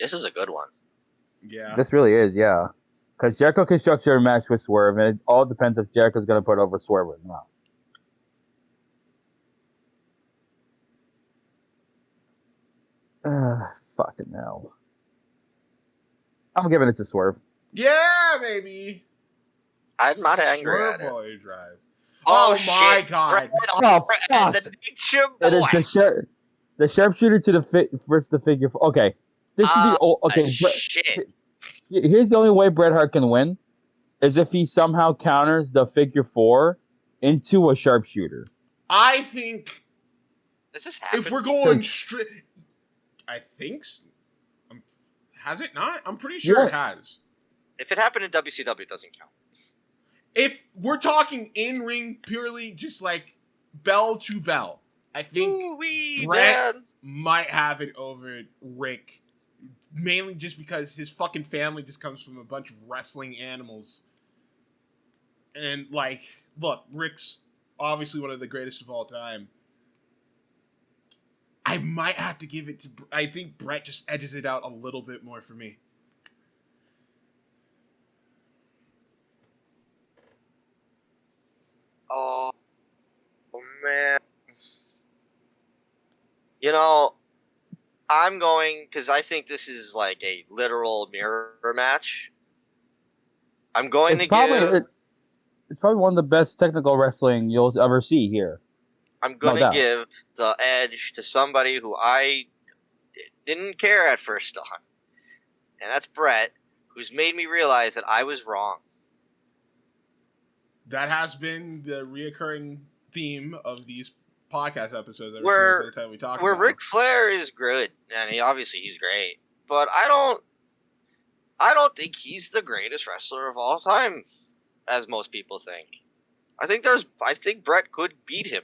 This is a good one. Yeah. This really is, yeah. Because Jericho can structure a match with Swerve, and it all depends if Jericho's going to put over Swerve or not. Fucking hell. I'm giving it to Swerve. Yeah, baby. I'm not angry Swerve at it. while you drive. Oh, my shit. God. Oh, And fuck. the nature It boy. is the sharpshooter to the versus the figure. Okay, this is the okay. Shit. Here's the only way Bret Hart can win is if he somehow counters the figure 4 into a sharpshooter. I think Does this happen? if we're going straight, I think. Has it not? I'm pretty sure it has. If it happened in WCW, it doesn't count. If we're talking in ring purely, just like bell to bell, I think Ooh-wee, Bret man. might have it over Rick, mainly just because his fucking family just comes from a bunch of wrestling animals. And like, look, Rick's obviously one of the greatest of all time. I might have to give it to. I think Bret just edges it out a little bit more for me. Oh man. You know, I'm going because I think this is like a literal mirror match. I'm going It's to probably give. it's probably one of the best technical wrestling you'll ever see here. I'm going No to doubt. give the edge to somebody who I didn't care at first on, and that's Bret, who's made me realize that I was wrong. That has been the reoccurring theme of these podcast episodes Where- every time we talk Where about Ric Flair is good, and he's great, but I don't think he's the greatest wrestler of all time, as most people think. I think Bret could beat him.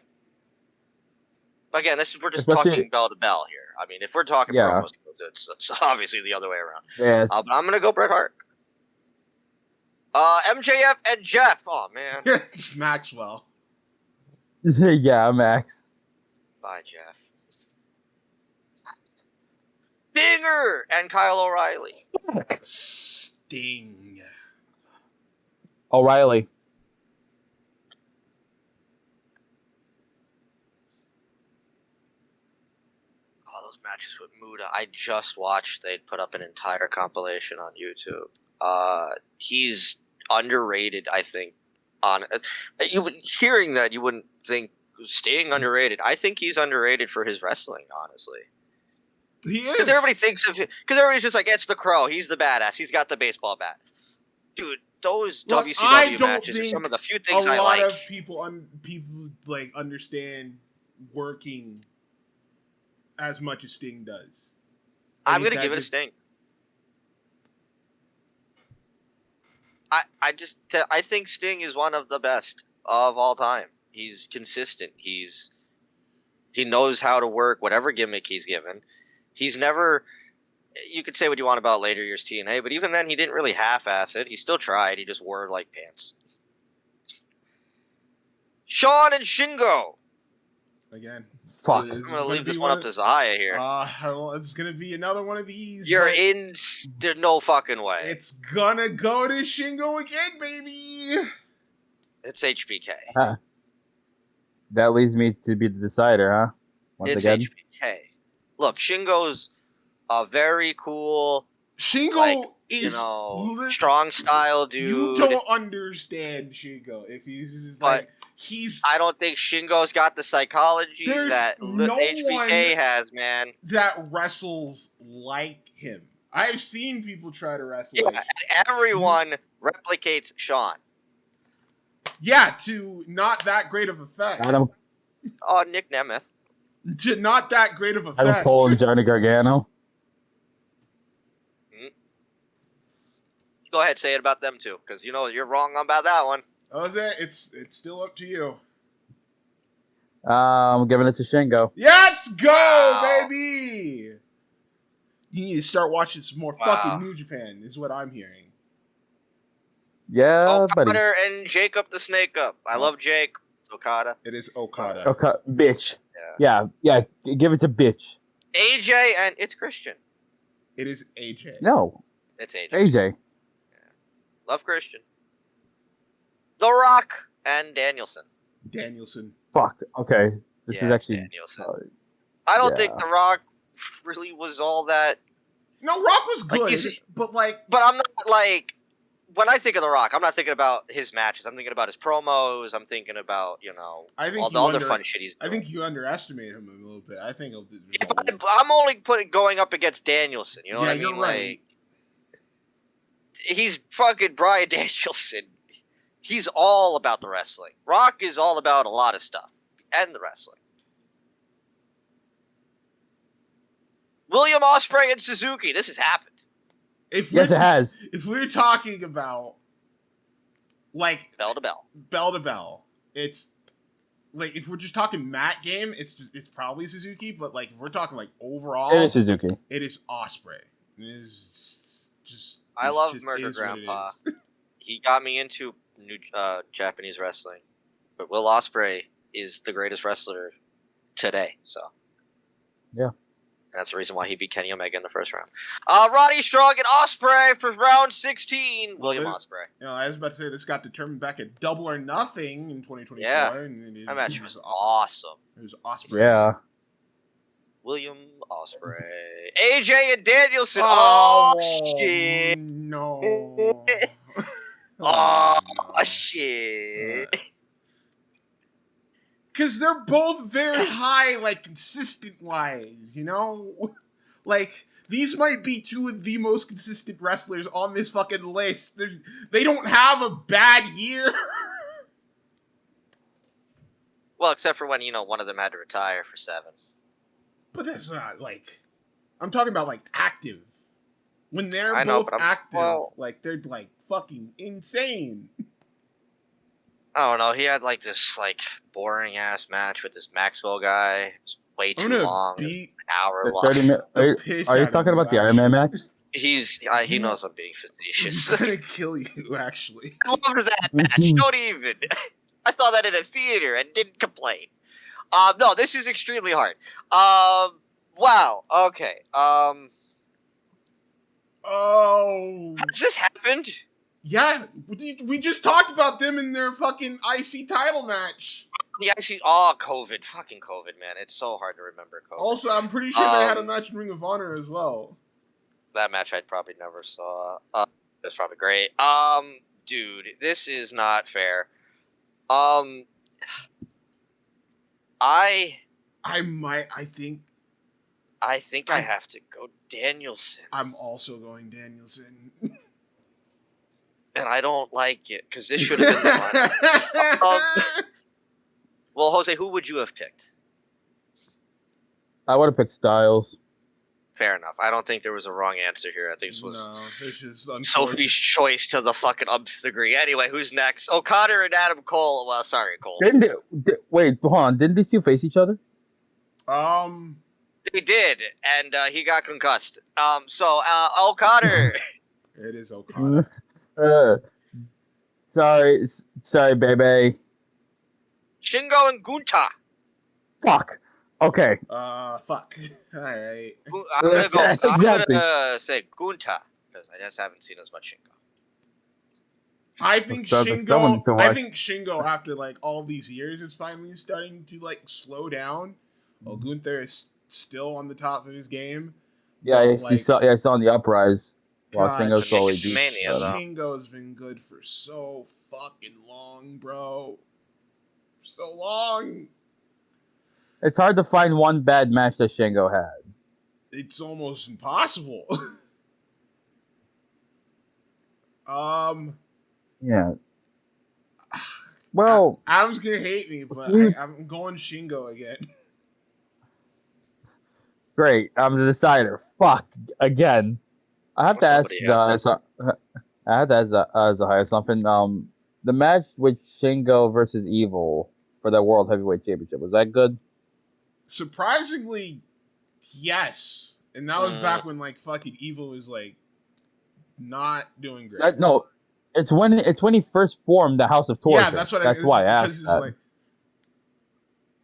Again, we're just Especially- talking bell to bell here. I mean, if we're talking Yeah. promos, it's obviously the other way around. Yeah, But I'm gonna go Bret Hart. MJF and Jeff. Oh man, it's Maxwell. yeah, Max. bye Jeff. Stinger and Kyle O'Reilly. Sting. O'Reilly. Oh, those matches with Muda. I just watched. They'd put up an entire compilation on YouTube. He's underrated, I think. Hearing that, you wouldn't think Sting underrated. I think he's underrated for his wrestling, honestly. He is. Because everybody thinks of him. Because everybody's just like, it's the Crow. He's the badass. He's got the baseball bat. Dude, those Look, I WCW don't matches are think some of the few a things I lot like. of people like understand working as much as Sting does. I'm think gonna give it a just- Sting. I think Sting is one of the best of all time. He's consistent. He knows how to work whatever gimmick he's given. He's never. You could say what you want about later years TNA, but even then, he didn't really half-ass it. He still tried. He just wore like pants. Shawn and Shingo. Again. Fuck. This is I'm gonna leave be this one up to Zaya here. Well, it's gonna be another one of these. You're but in. There's no fucking way. It's gonna go to Shingo again, baby. It's HBK. That leads me to be the decider, huh? Once It's again. HBK. Look, Shingo's a very cool, Shingo like, is strong style dude. You don't understand Shingo if he's like he's. I don't think Shingo's got the psychology There's that no HBK one- has, man. that wrestles like him. I've seen people try to wrestle. Yeah, like and everyone replicates Shawn. Yeah, to not that great of effect. Adam, Nick Nemeth. Not that great of a Adam Cole and Johnny Gargano. Go ahead, say it about them too, because you're wrong about that one. Jose, it's still up to you. I'm giving it to Shingo. Let's go, Wow. baby! You need to start watching some more fucking New Japan, is what I'm hearing. Yeah, buddy. Okada and Jacob the Snake Up. I love Jake. It's Okada. It is Okada. Okay, bitch. Yeah. Yeah, give it to bitch. AJ and it's Christian. It is AJ. No. It's AJ. AJ. Love Christian. The Rock and Danielson. Danielson. Fuck. Okay. This is actually Danielson. I don't think The Rock really was all that. No, Rock was good, but I'm not like. When I think of The Rock, I'm not thinking about his matches. I'm thinking about his promos. I'm thinking about all the other fun shit he's doing. I think you underestimate him a little bit. I think he'll do. Yeah, but I'm only going up against Danielson. You know what I mean? You're right. Like, he's fucking Bryan Danielson. He's all about the wrestling. Rock is all about a lot of stuff and the wrestling. William Ospreay and Suzuki. This has happened. Yes, it has. If we're talking about like bell to bell, it's like if we're just talking mat game, it's probably Suzuki. But like if we're talking like overall, it is Suzuki. It is Ospreay. It is just. I love Murder Grandpa. He got me into new Japanese wrestling, but Will Ospreay is the greatest wrestler today. So yeah. And that's the reason why he beat Kenny Omega in the first round. Roddy Strong and Ospreay for round 16. William Ospreay. I was about to say this got determined back at Double or Nothing in 2024. Yeah, and that match was awesome. It was Ospreay. Yeah. William Ospreay, AJ and Danielson. Oh shit! No. Shit! Because they're both very high, like, consistent-wise, Like, these might be two of the most consistent wrestlers on this fucking list. They don't have a bad year. Well, except for when, one of them had to retire for 7. But that's not, like... I'm talking about, like, active. When they're both active, like, they're, like, fucking insane. I don't know. He had like this boring ass match with this Maxwell guy. It's way too long. An hour long. Are you talking about the Iron Man match? He knows I'm being facetious. He's gonna kill you, actually. I loved that match. Don't even. I saw that in a theater and didn't complain. No, this is extremely hard. Wow. Okay. Oh. Has this happened? Yeah, we just talked about them in their fucking IC title match. The IC, COVID. Fucking COVID, man. It's so hard to remember COVID. Also, I'm pretty sure they had a match in Ring of Honor as well. That match I probably never saw. That's probably great. Dude, this is not fair. I think I have to go Danielson. I'm also going Danielson. And I don't like it, because this should have been the one. Well, Jose, who would you have picked? I would have picked Styles. Fair enough. I don't think there was a wrong answer here. I think this was just Sophie's choice to the fucking nth degree. Anyway, who's next? O'Connor and Adam Cole. Well, sorry, Cole. Wait, hold on. Didn't these two face each other? He did, and he got concussed. So O'Connor. It is O'Connor. Sorry, baby. Shingo and Gunta. Fuck. Okay. Fuck. All right. I'm gonna say Gunta because I just haven't seen as much Shingo. I think Shingo after like all these years is finally starting to like slow down. Well, Gunther is still on the top of his game. Yeah, he's still on the uprise. Shingo's been good for so fucking long, bro. So long. It's hard to find one bad match that Shingo had. It's almost impossible. Yeah. Well, Adam's gonna hate me, but you- I'm going Shingo again. great. I'm the decider. Fuck again. I have to ask Somebody had to. I have to ask the highest something. The match with Shingo versus Evil for the World Heavyweight Championship, was that good? Surprisingly, yes. And that was back when like fucking Evil was like not doing great. No, it's when he first formed the House of Torture. Yeah, that's what that's why I asked because it's that. like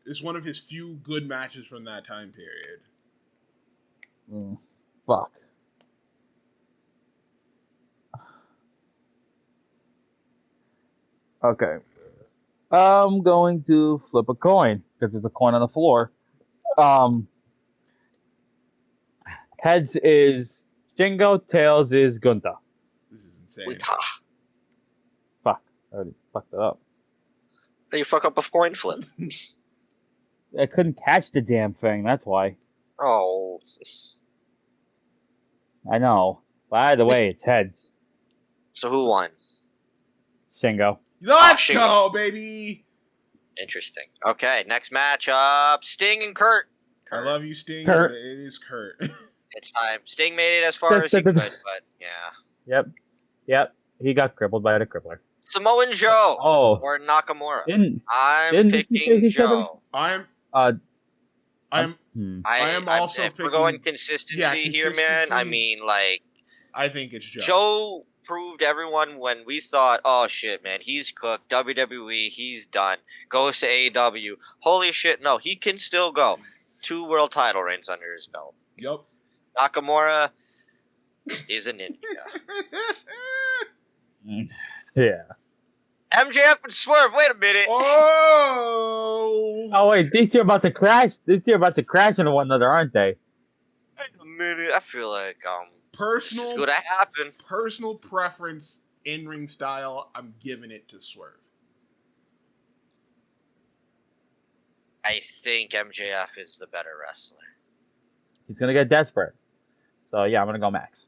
it's one of his few good matches from that time period. Fuck. Okay. I'm going to flip a coin because there's a coin on the floor. Heads is Shingo, tails is Gunta. This is insane. Fuck. I already fucked it up. How you fuck up a coin flip? I couldn't catch the damn thing, that's why. Oh. I know. By the way, it's heads. So who won? Shingo. Let's Shingo. go, baby. Interesting. Okay, next matchup: Sting and Kurt. I love you, Sting. Kurt. But it is Kurt. It's time. Sting made it as far as he could, but yeah. Yep. He got crippled by the crippler. Samoan Joe Oh. or Nakamura. Didn't I'm he say picking he said Joe. I'm uh I'm I am also if we're picking- going consistency here, man. I consistency. mean, like I think it's Joe. Joe proved everyone when we thought, oh shit, man, he's cooked. WWE, he's done. Goes to AEW. Holy shit, no, he can still go. 2 world title reigns under his belt. Yep. Nakamura is a ninja. yeah. MJF and Swerve. Wait a minute. Oh. Oh wait, these two are about to crash. These two are about to crash into one another, aren't they? Wait a minute. I feel like this is Personal gonna happen. personal preference in ring style. I'm giving it to Swerve. I think MJF is the better wrestler. He's gonna get desperate. So yeah, I'm gonna go Max.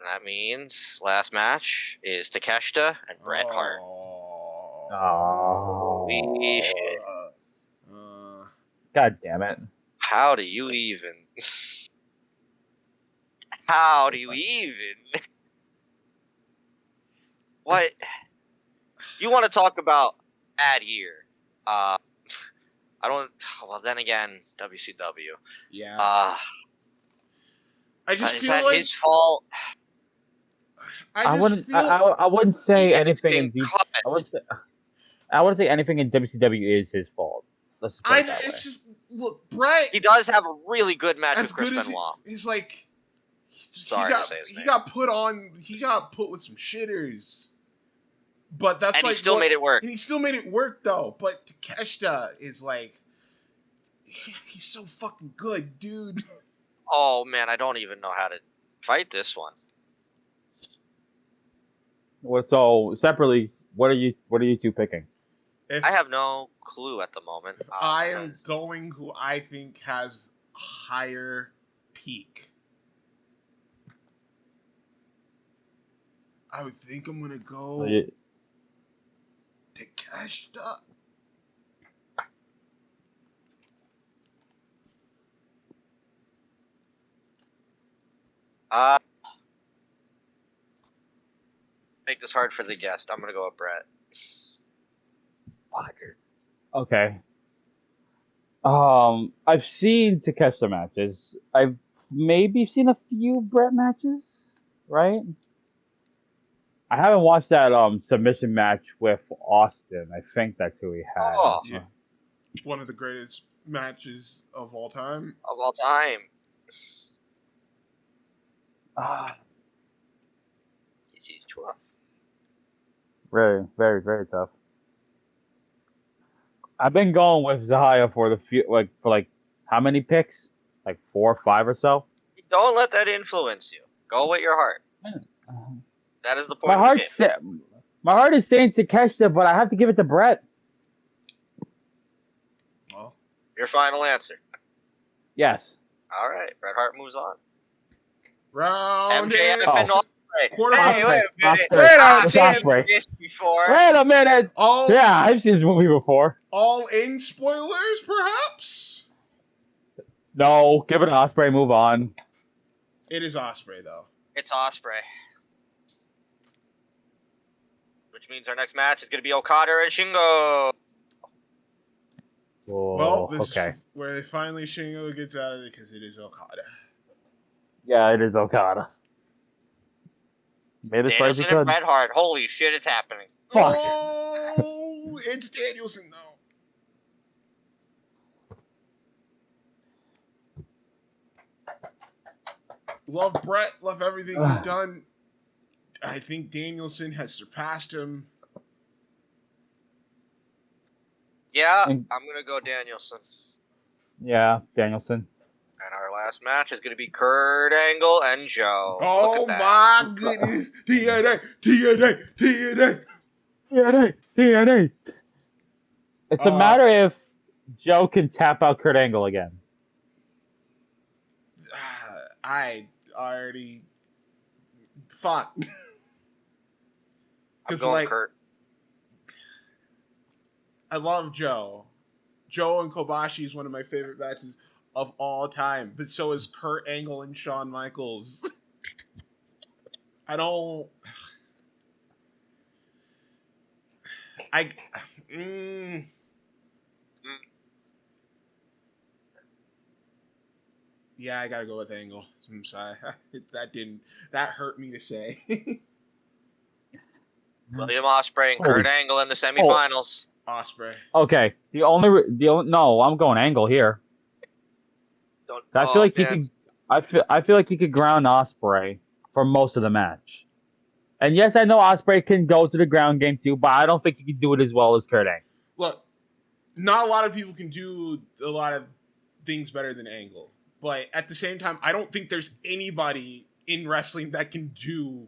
That means last match is Takeshita and Bret Hart. Oh. Holy shit. God damn it. How do you even? How do you even? What? You want to talk about bad year? I don't. Well, then again, WCW. Yeah. Uh, I just is feel that like his fault? I just wouldn't. feel I wouldn't say He is anything in being D- cut. I wouldn't say anything in WCW is his fault. Let's put it that way. it's just look, Brett. He does have a really good match as with Chris good as Benoit. he's like. Sorry to say his he name. got put on. He got put with some shitters. But that's And like he still made it work. And he still made it work though. But Takeshita is like, he's so fucking good, dude. Oh man, I don't even know how to fight this one. Well, so separately, what are you two picking? If I have no clue at the moment. I am because going who I think has a higher peak. I would think I'm gonna go So you- Takeshita. make this hard for the guest. I'm gonna go with Brett. Okay. I've seen Takeshita matches. I've maybe seen a few Brett matches, right? I haven't watched that submission match with Austin. I think that's who he had. Oh. Yeah. One of the greatest matches of all time. Of all time. Ah, He's tough. very, very, very tough. I've been going with Zahaya for how many picks? Like 4 or 5 or so. Don't let that influence you. Go with your heart. That is the point. My of the heart game. my heart is saying Takeshita, but I have to give it to Brett. Well, Your final answer. Yes. All right, Bret Hart moves on. round MJF it. Oh. and Hey, wait a minute. Osprey. I've It's seen Osprey. this before. Wait a minute. All Yeah, I've seen this movie before. all in spoilers, perhaps. No, give it an Osprey. Move on. It is Osprey though. It's Osprey. Which means our next match is going to be Okada and Shingo. Oh, Well, this okay. is where finally Shingo gets out of it because it is Okada. Yeah, it is Okada. Made as far as he Danielson and could. Bret Hart. Holy shit, it's happening. Fuck. Oh, it's Danielson though. Love Brett. Love everything he's done. I think Danielson has surpassed him. Yeah, And- I'm going to go Danielson. Yeah, Danielson. And our last match is going to be Kurt Angle and Joe. Oh Look at that. my goodness. TNA, TNA, TNA. TNA. It's a matter if Joe can tap out Kurt Angle again. I already thought. I'm Because, going like, Kurt. I love Joe. Joe and Kobashi is one of my favorite matches of all time. But so is Kurt Angle and Shawn Michaels. I don't... Yeah, I gotta go with Angle. I'm sorry. That hurt me to say. William Ospreay and Kurt Angle in the semifinals. Osprey. Okay, the only no, I'm going Angle here. I feel like he could. I feel like he could ground Osprey for most of the match. And yes, I know Osprey can go to the ground game too, but I don't think he can do it as well as Kurt Angle. Look, not a lot of people can do a lot of things better than Angle. But at the same time, I don't think there's anybody in wrestling that can do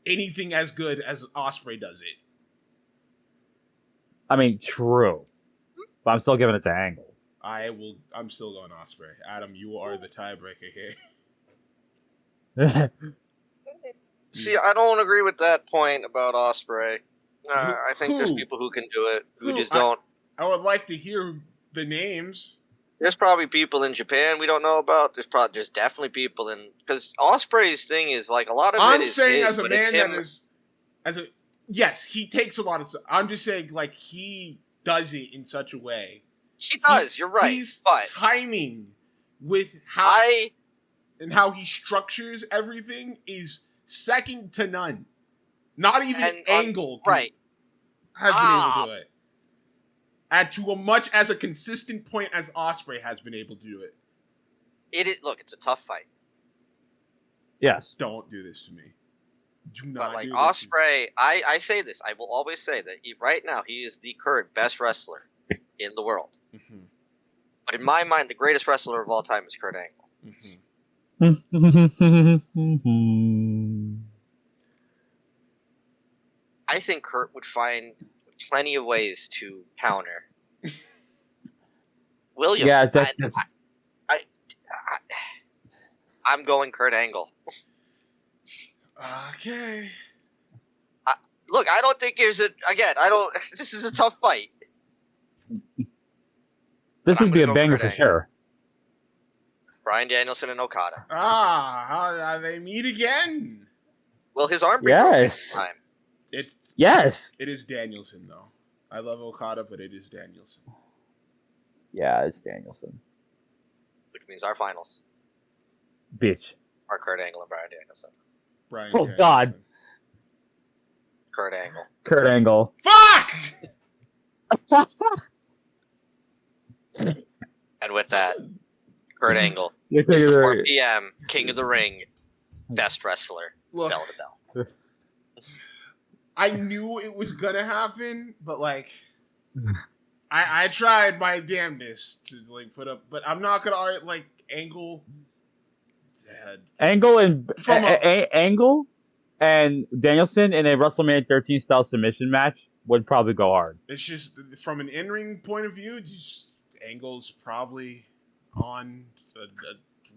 anything as good as Osprey does it. I mean, true, but I'm still giving it to Angle. I'm still going Osprey. Adam, you are the tiebreaker here. See, I don't agree with that point about Ospreay. I think there's people who can do it who just don't. I would like to hear the names. There's probably people in Japan we don't know about. There's definitely people in, because Ospreay's thing is like a lot of I'm it is saying his, as a but man it's that him. is, yes, he takes a lot of stuff. I'm just saying, like, he does it in such a way. He does. You're right. His But timing with how he structures everything is second to none. Not even Angle has been able to do it. As a consistent point as Osprey has been able to do it. Look, it's a tough fight. Yes. Don't do this to me. Do not. But like do this Osprey, I say this. I will always say that right now he is the current best wrestler in the world. Mm-hmm. But in my mind, the greatest wrestler of all time is Kurt Angle. Mm-hmm. I think Kurt would find plenty of ways to counter William. Yeah, I'm going Kurt Angle. Okay. Look, I don't think there's this is a tough fight. This would be a banger for sure. Bryan Danielson and Okada. How they meet again? Will his arm be broken this time? Yes. It is Danielson, though. I love Okada, but it is Danielson. Yeah, it's Danielson. Which means our finals Bitch. are Kurt Angle and Bryan Danielson. Oh, God. Kurt Angle. Kurt Angle. Fuck! And with that, Kurt Angle is the 4 p.m. King of the Ring, best wrestler, Look, bell to bell. I knew it was gonna happen, but like, I tried my damnedest to like put up, but I'm not gonna argue like Angle. Angle and Danielson in a WrestleMania 13 style submission match would probably go hard. It's just from an in-ring point of view, Angle's probably on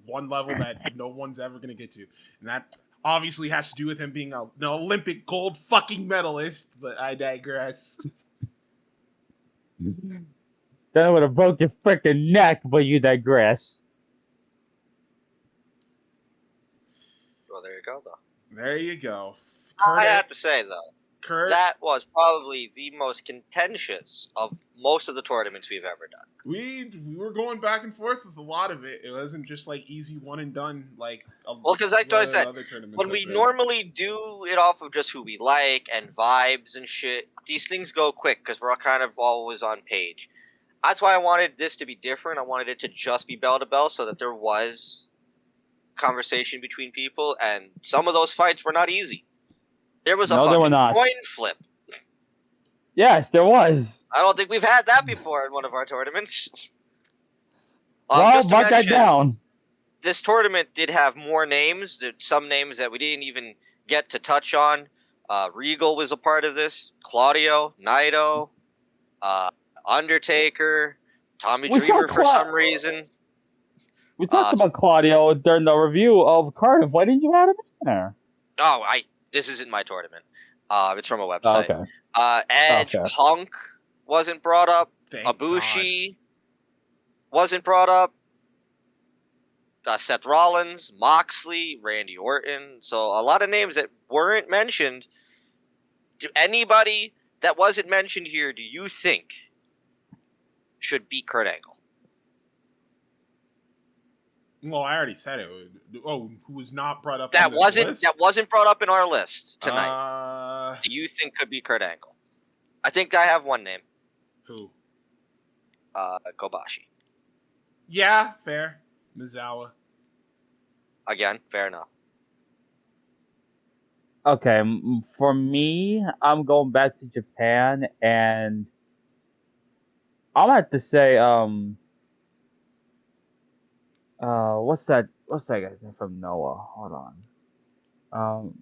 one level that no one's ever gonna get to, and that obviously has to do with him being an Olympic gold fucking medalist, but I digress. Then I would have broke your freaking neck, but you digress. Well, there you go, though. There you go. I have to say, though, Kurt, that was probably the most contentious of most of the tournaments we've ever done. we were going back and forth with a lot of it. It wasn't just like easy one and done like. Because like I said, when we normally do it off of just who we like and vibes and shit, these things go quick because we're all kind of always on page. That's why I wanted this to be different. I wanted it to just be bell to bell so that there was conversation between people, and some of those fights were not easy. There was a fucking coin flip. Yes, there was. I don't think we've had that before in one of our tournaments. Well, mark that down. This tournament did have more names. There's some names that we didn't even get to touch on. Regal was a part of this. Claudio, Naito, Undertaker, Tommy Dreamer for some reason. We talked about Claudio during the review of Cardiff. Why didn't you add him in there? Oh, this isn't my tournament. It's from a website. Okay. Edge, Punk wasn't brought up. Ibushi wasn't brought up. Seth Rollins, Moxley, Randy Orton. So a lot of names that weren't mentioned. Do anybody that wasn't mentioned here, do you think should beat Kurt Angle? Well, I already said it. Who was not brought up? That on this list? That wasn't brought up in our list tonight. Do you think could be Kurt Angle? I think I have one name. Who? Kobashi. Yeah, fair. Mizawa. Again, fair enough. Okay, for me, I'm going back to Japan, and I'm gonna have to say, what's that guy's name from Noah? Hold on.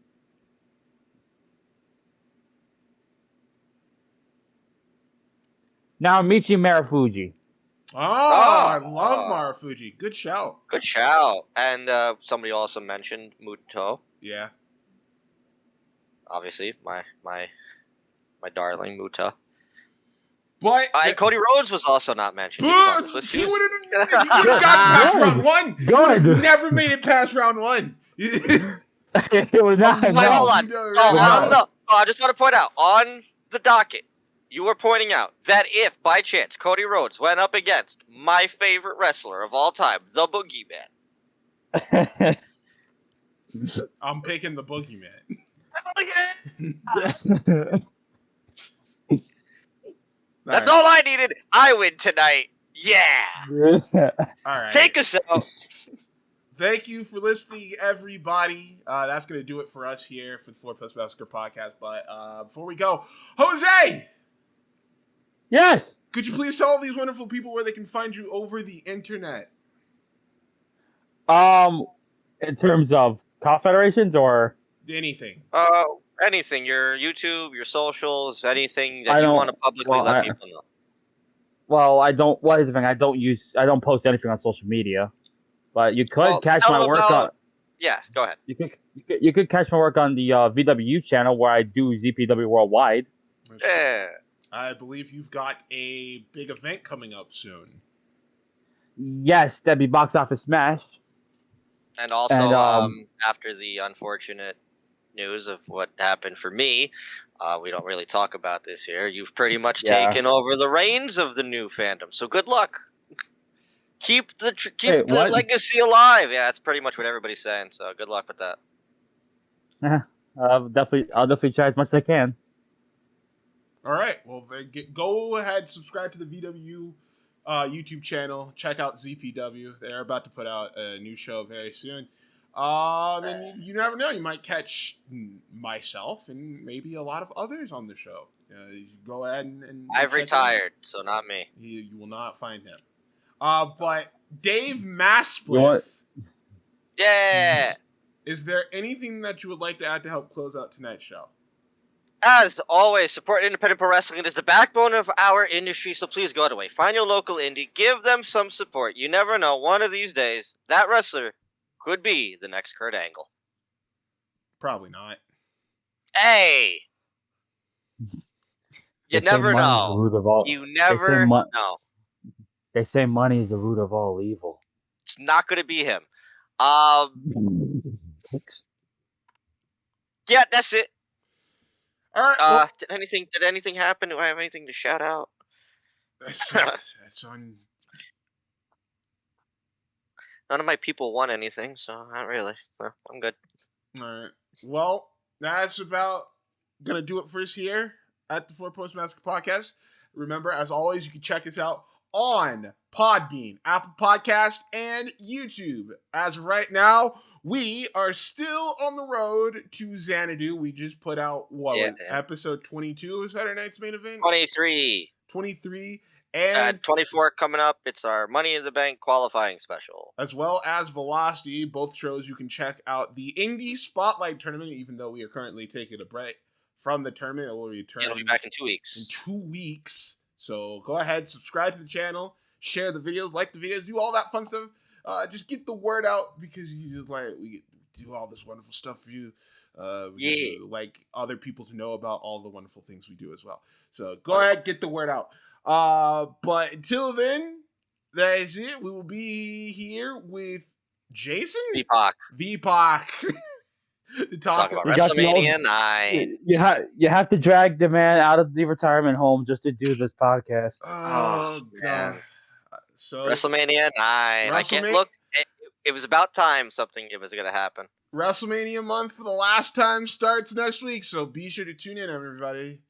Now Michi Marufuji. I love Marufuji. Good shout. Good shout. And somebody also mentioned Muto. Yeah. Obviously, my darling Muta. But and Cody Rhodes was also not mentioned. He was on this list too. He would have gotten past round one. Good. Never made it past round one. It was not. Hold on. No. I just want to point out, on the docket, you were pointing out that if, by chance, Cody Rhodes went up against my favorite wrestler of all time, the Boogeyman. I'm picking the Boogeyman. That's all I needed. I win tonight. Yeah. All right. Take us out. Thank you for listening, everybody. That's going to do it for us here for the Four Post Massacre Podcast. But before we go, Jose! Yes! Could you please tell all these wonderful people where they can find you over the internet? In terms of confederations or anything? Anything. Your YouTube, your socials, anything that you want to publicly let people know. Well, I don't. What is the thing? I don't post anything on social media. But you could catch my work on. Yes, go ahead. You could catch my work on the VW channel where I do ZPW Worldwide. Yeah. I believe you've got a big event coming up soon. Yes, that'd be Box Office Smash. And also, after the unfortunate news of what happened for me, we don't really talk about this here. You've pretty much taken over the reins of the new fandom. So good luck. Keep the legacy alive. Yeah, that's pretty much what everybody's saying. So good luck with that. I'll definitely try as much as I can. All right. Well, go ahead, subscribe to the VW YouTube channel. Check out ZPW. They're about to put out a new show very soon. And you never know. You might catch myself and maybe a lot of others on the show. Go ahead and I've retired, so not me. You will not find him. But Dave Masplith. Yeah. Is there anything that you would like to add to help close out tonight's show? As always, support independent pro wrestling. It is the backbone of our industry, so please go away. Find your local indie. Give them some support. You never know. One of these days, that wrestler could be the next Kurt Angle. Probably not. Hey, you never know. You never know. They say money is the root of all evil. It's not going to be him. Yeah, that's it. All right. Did anything happen? Do I have anything to shout out? That's on. None of my people won anything, so not really. Well, I'm good. All right. Well, that's about gonna do it for us here at the Four Post Massacre Podcast. Remember, as always, you can check us out on Podbean, Apple Podcast, and YouTube. As of right now, we are still on the road to Xanadu. We just put out episode 22 of Saturday Night's Main Event? 23. And 24 coming up. It's our Money in the Bank qualifying special. As well as Velocity. Both shows you can check out the Indie Spotlight Tournament, even though we are currently taking a break from the tournament. It will return. It'll be back in 2 weeks. In 2 weeks. So go ahead, subscribe to the channel, share the videos, like the videos, do all that fun stuff. Just get the word out because we do all this wonderful stuff for you. We like other people to know about all the wonderful things we do as well. So go ahead, get the word out. But until then, that is it. We will be here with Jason VPOC to talk about WrestleMania 9. You have to drag the man out of the retirement home just to do this podcast. Oh God! So WrestleMania 9. I can't look. It was about time something was going to happen. WrestleMania month for the last time starts next week, so be sure to tune in, everybody.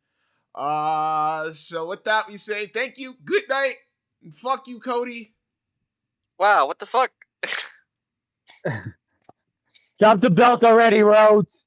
So with that, we say thank you, good night, and fuck you, Cody. Wow, what the fuck? Drop the belt already, Rhodes.